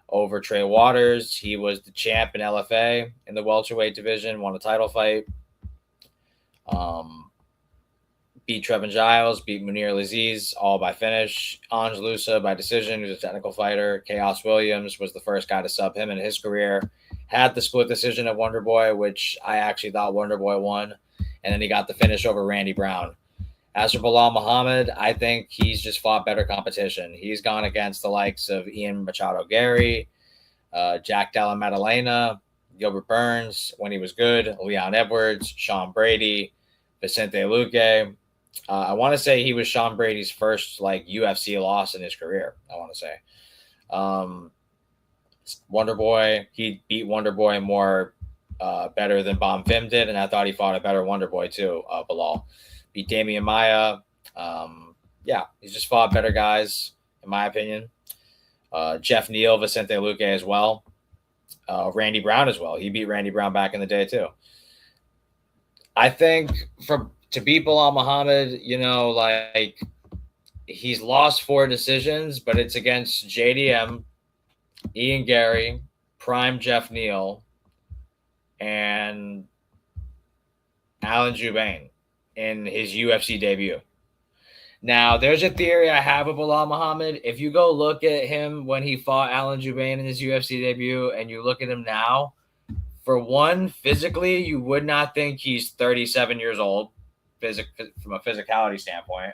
over Trey Waters. He was the champ in LFA in the welterweight division, won a title fight. Beat Trevin Giles, beat Munir Laziz, all by finish. Ange Lusa by decision, who's a technical fighter. Chaos Williams was the first guy to sub him in his career. Had the split decision at Wonderboy, which I actually thought Wonderboy won. And then he got the finish over Randy Brown. As for Belal Muhammad, I think he's just fought better competition. He's gone against the likes of Ian Machado Gary, Jack Della Maddalena, Gilbert Burns when he was good, Leon Edwards, Sean Brady, Vicente Luque. I want to say he was Sean Brady's first like UFC loss in his career. I want to say. Um, Wonder Boy, he beat Wonder Boy more better than Bonfim did, and I thought he fought a better Wonder Boy too. Bilal beat Damian Maya. Yeah, he's just fought better guys in my opinion. Jeff Neal, Vicente Luque as well. Randy Brown as well. He beat Randy Brown back in the day too. I think for to beat Bilal Muhammad, like he's lost 4 decisions, but it's against JDM, Ian Gary, Prime Jeff Neal, and Alan Jubain in his UFC debut. Now, there's a theory I have of Bilal Muhammad. If you go look at him when he fought Alan Jubain in his UFC debut, and you look at him now, for one, physically, you would not think he's 37 years old, from a physicality standpoint.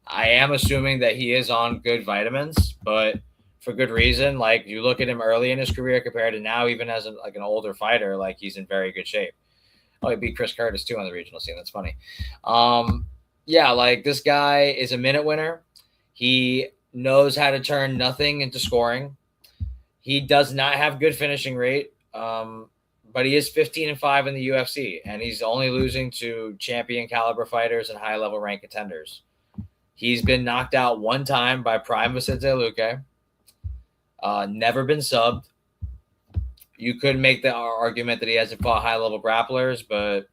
I am assuming that he is on good vitamins, but for good reason. Like you look at him early in his career compared to now, even as an older fighter, like he's in very good shape. Oh, he beat Chris Curtis too on the regional scene. That's funny. Yeah, like this guy is a minute winner. He knows how to turn nothing into scoring. He does not have good finishing rate, but he is 15-5 in the UFC, and he's only losing to champion caliber fighters and high level rank contenders. He's been knocked out 1 time by Prime Vicente Luque. Never been subbed. You could make the argument that he hasn't fought high level grapplers, but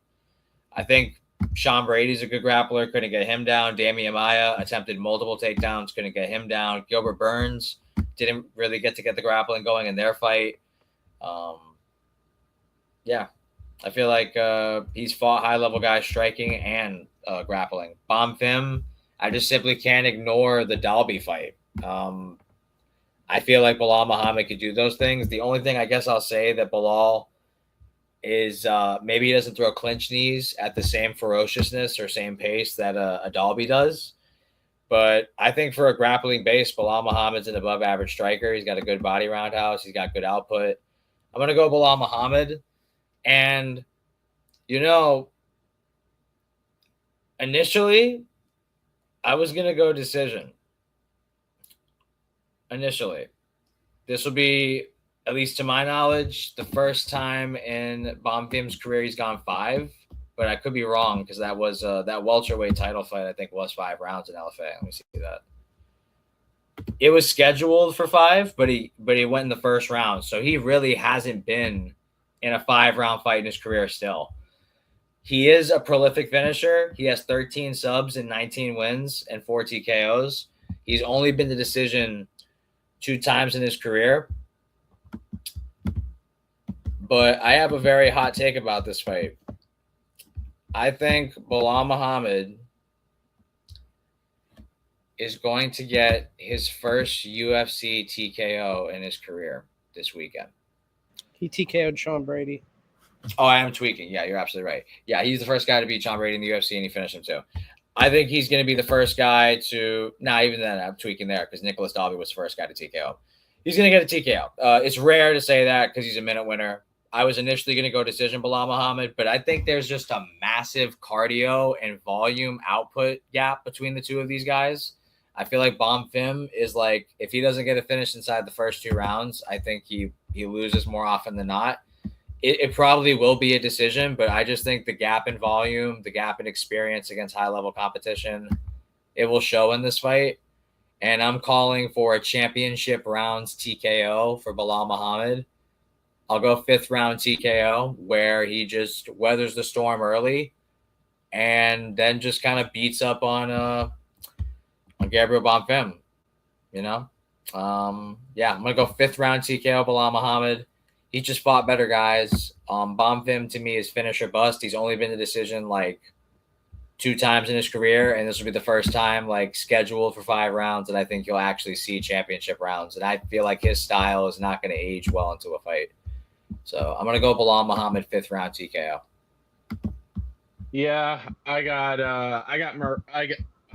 I think Sean Brady's a good grappler. Couldn't get him down. Damian Maya attempted multiple takedowns. Couldn't get him down. Gilbert Burns didn't really get the grappling going in their fight. Yeah, I feel like he's fought high level guys striking and grappling. Bonfim, I just simply can't ignore the Dalby fight. I feel like Bilal Muhammad could do those things. The only thing I guess I'll say that Bilal is maybe he doesn't throw clinch knees at the same ferociousness or same pace that a Dalby does. But I think for a grappling base, Bilal Muhammad's an above average striker. He's got a good body roundhouse. He's got good output. I'm going to go Bilal Muhammad. And, initially, I was going to go decision. Initially. This will be, at least to my knowledge, the first time in Bonfim's career he's gone 5. But I could be wrong because that was that welterweight title fight, I think, was 5 rounds in LFA. Let me see that. It was scheduled for 5, but he went in the first round. So he really hasn't been in a 5-round fight in his career still. He is a prolific finisher. He has 13 subs and 19 wins and 4 TKOs. He's only been the decision 2 times in his career. But I have a very hot take about this fight. I think Bilal Muhammad is going to get his first UFC TKO in his career this weekend. He TKO'd Sean Brady. Oh, I am tweaking. Yeah, you're absolutely right. Yeah, he's the first guy to beat Sean Brady in the UFC, and he finished him too. I think he's going to be the first guy to – even then I'm tweaking there because Nicholas Dalby was the first guy to TKO. He's going to get a TKO. It's rare to say that because he's a minute winner. I was initially going to go decision Bilal Muhammad, but I think there's just a massive cardio and volume output gap between the two of these guys. I feel like Bonfim is like, if he doesn't get a finish inside the first 2 rounds, I think he loses more often than not. It probably will be a decision, but I just think the gap in volume, the gap in experience against high-level competition, it will show in this fight. And I'm calling for a championship rounds TKO for Bilal Muhammad. I'll go 5th round TKO where he just weathers the storm early and then just kind of beats up on Gabriel Bonfim, Yeah, I'm going to go 5th round TKO Bilal Muhammad. He just fought better guys. Bonfim, to me, is finish or bust. He's only been the decision, 2 times in his career, and this will be the first time, scheduled for 5 rounds, that I think you'll actually see championship rounds. And I feel like his style is not going to age well into a fight. So I'm going to go Bilal Muhammad 5th round TKO. Yeah, I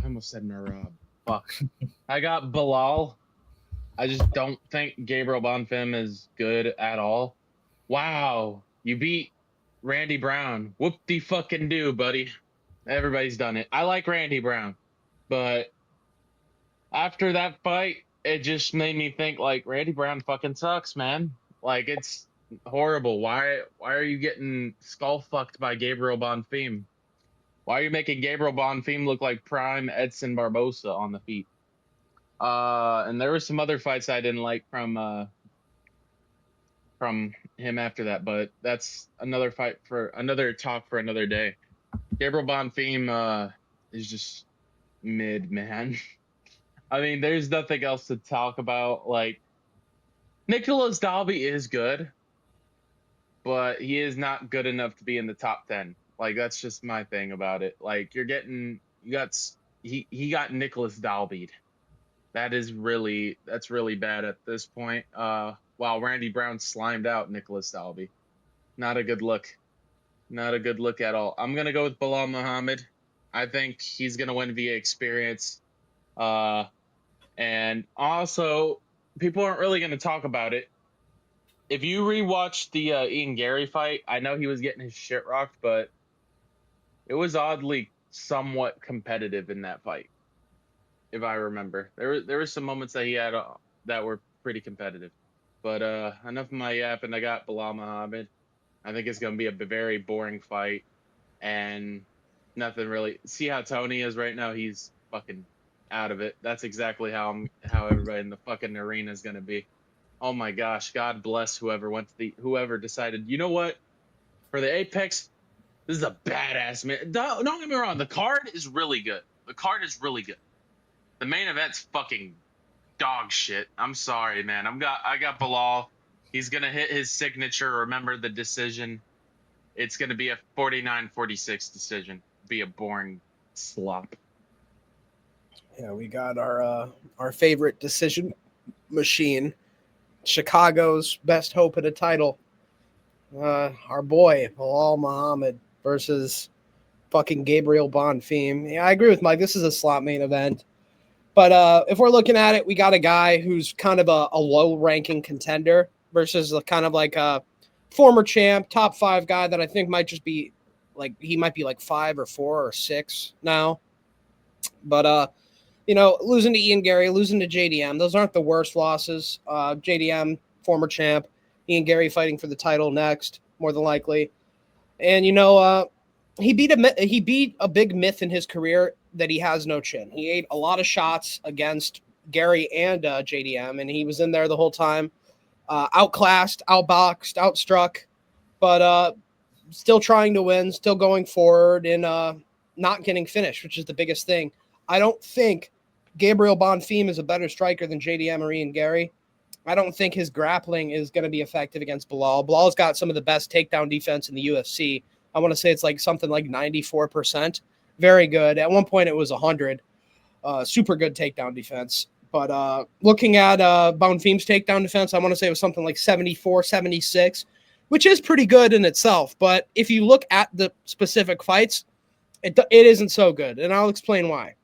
almost said Merab. Fuck. I got Bilal. I just don't think Gabriel Bonfim is good at all. Wow, you beat Randy Brown. Whoop de fucking do, buddy. Everybody's done it. I like Randy Brown, but after that fight, it just made me think like Randy Brown fucking sucks, man. Like it's horrible. Why are you getting skull fucked by Gabriel Bonfim? Why are you making Gabriel Bonfim look like prime Edson Barbosa on the feet? And there were some other fights I didn't like from him after that, but that's another fight for another talk for another day. Gabriel Bonfim is just mid, man. I mean, there's nothing else to talk about. Like Nicholas Dalby is good, but he is not good enough to be in the top 10. Like that's just my thing about it. Like he got Nicholas Dalby. That's really bad at this point. While Randy Brown slimed out Nicholas Dalby. Not a good look. Not a good look at all. I'm gonna go with Bilal Muhammad. I think he's gonna win via experience. And also, people aren't really gonna talk about it. If you rewatch the Ian Gary fight, I know he was getting his shit rocked, but it was oddly somewhat competitive in that fight, if I remember. There were some moments that he had that were pretty competitive. But enough of my yap, and I got Bilal Muhammad. I think it's going to be a very boring fight, and nothing really. See how Tony is right now? He's fucking out of it. That's exactly how everybody in the fucking arena is going to be. Oh my gosh, God bless whoever decided. You know what? For the Apex, this is a badass man. Don't get me wrong. The card is really good. The card is really good. The main event's fucking dog shit. I'm sorry, man. I got Bilal. He's gonna hit his signature. Remember the decision. It's gonna be a 49-46 decision. Be a boring slop. Yeah, we got our favorite decision machine, Chicago's best hope at a title. Our boy Bilal Muhammad versus fucking Gabriel Bonfim. Yeah, I agree with Mike. This is a slot main event. But if we're looking at it, we got a guy who's kind of a low-ranking contender versus kind of like a former champ, top 5 guy that I think might just be like he might be like 5 or 4 or 6 now. But losing to Ian Gary, losing to JDM, those aren't the worst losses. JDM, former champ, Ian Gary fighting for the title next, more than likely. And he beat a big myth in his career that he has no chin. He ate a lot of shots against Gary and JDM, and he was in there the whole time, outclassed, outboxed, outstruck, but still trying to win, still going forward, and not getting finished, which is the biggest thing. I don't think Gabriel Bonfim is a better striker than JDM or Ian Gary. I don't think his grappling is going to be effective against Bilal. Bilal's got some of the best takedown defense in the UFC. I want to say it's like something like 94%. Very good. At one point, it was 100. Super good takedown defense. But looking at Bonfim's takedown defense, I want to say it was something like 74, 76, which is pretty good in itself. But if you look at the specific fights, it isn't so good. And I'll explain why.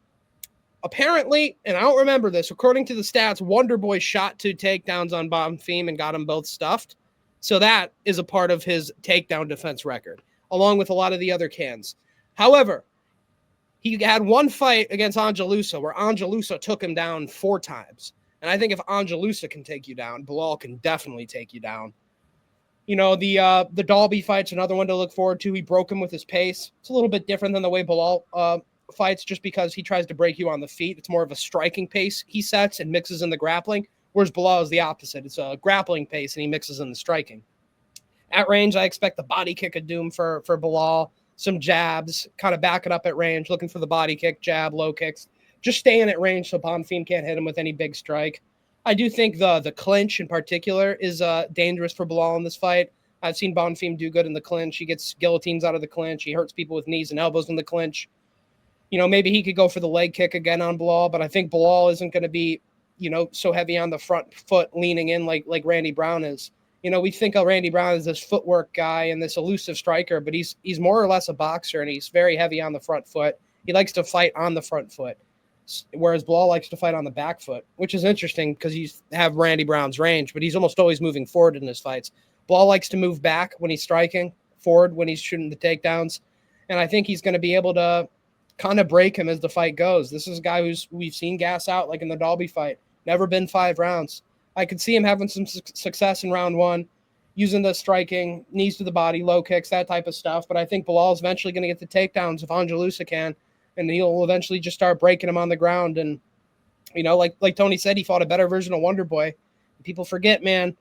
Apparently, and I don't remember this, according to the stats, Wonder Boy shot 2 takedowns on Bonfim and got them both stuffed. So that is a part of his takedown defense record, along with a lot of the other cans. However, he had one fight against Angelusa where Angelusa took him down 4 times. And I think if Angelusa can take you down, Bilal can definitely take you down. The Dalby fight's another one to look forward to. He broke him with his pace. It's a little bit different than the way Bilal fights, just because he tries to break you on the feet. It's more of a striking pace he sets and mixes in the grappling, whereas Bilal is the opposite. It's a grappling pace and he mixes in the striking. At range, I expect the body kick of doom for Bilal, some jabs, kind of back it up at range, looking for the body kick, jab, low kicks, just staying at range so Bonfim can't hit him with any big strike. I do think the clinch in particular is dangerous for Bilal in this fight. I've seen Bonfim do good in the clinch. He gets guillotines out of the clinch. He hurts people with knees and elbows in the clinch. Maybe he could go for the leg kick again on Bilal, but I think Bilal isn't going to be, so heavy on the front foot leaning in like Randy Brown is. We think of Randy Brown as this footwork guy and this elusive striker, but he's more or less a boxer, and he's very heavy on the front foot. He likes to fight on the front foot, whereas Bilal likes to fight on the back foot, which is interesting because you have Randy Brown's range, but he's almost always moving forward in his fights. Ball likes to move back when he's striking, forward when he's shooting the takedowns. And I think he's going to be able to kind of break him as the fight goes. This is a guy we've seen gas out, like in the Dalby fight. Never been 5 rounds. I could see him having some success in round 1, using the striking, knees to the body, low kicks, that type of stuff. But I think Bilal's eventually going to get the takedowns if Angelusa can, and he'll eventually just start breaking him on the ground. And, like Tony said, he fought a better version of Wonder Boy. People forget, man,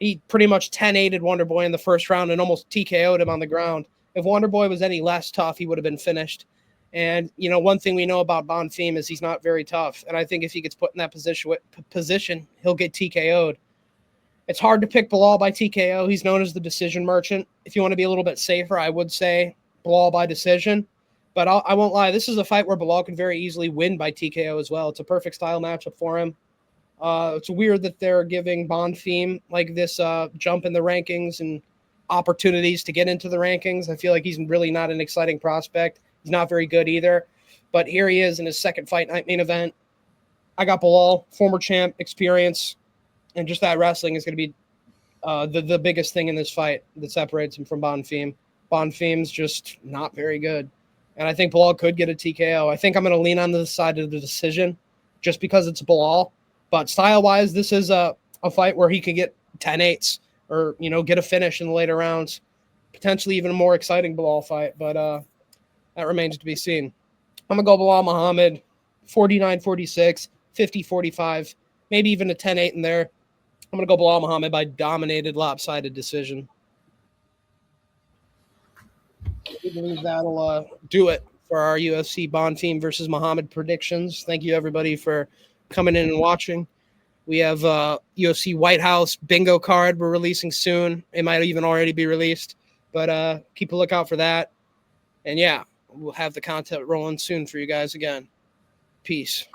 he pretty much 10-8'd Wonder Boy in the first round and almost TKO'd him on the ground. If Wonder Boy was any less tough, he would have been finished. And, one thing we know about Bonfim is he's not very tough. And I think if he gets put in that position, he'll get TKO'd. It's hard to pick Bilal by TKO. He's known as the decision merchant. If you want to be a little bit safer, I would say Bilal by decision. But I won't lie. This is a fight where Bilal can very easily win by TKO as well. It's a perfect style matchup for him. It's weird that they're giving Bonfim like this jump in the rankings and opportunities to get into the rankings. I feel like he's really not an exciting prospect. He's not very good either. But here he is in his second fight night main event. I got Bilal, former champ, experience, and just that wrestling is going to be the biggest thing in this fight that separates him from Bonfim. Bonfim's just not very good. And I think Bilal could get a TKO. I think I'm going to lean on the side of the decision just because it's Bilal. But style-wise, this is a fight where he could get 10-8s or, get a finish in the later rounds. Potentially even a more exciting Bilal fight, but that remains to be seen. I'm going to go Bilal Muhammad, 49-46, 50-45, maybe even a 10-8 in there. I'm going to go Bilal Muhammad by dominated, lopsided decision. I believe that'll do it for our UFC Bonfim versus Muhammad predictions. Thank you, everybody, for coming in and watching. We have UFC White House bingo card we're releasing soon. It might even already be released, but keep a lookout for that. And yeah, we'll have the content rolling soon for you guys again. Peace.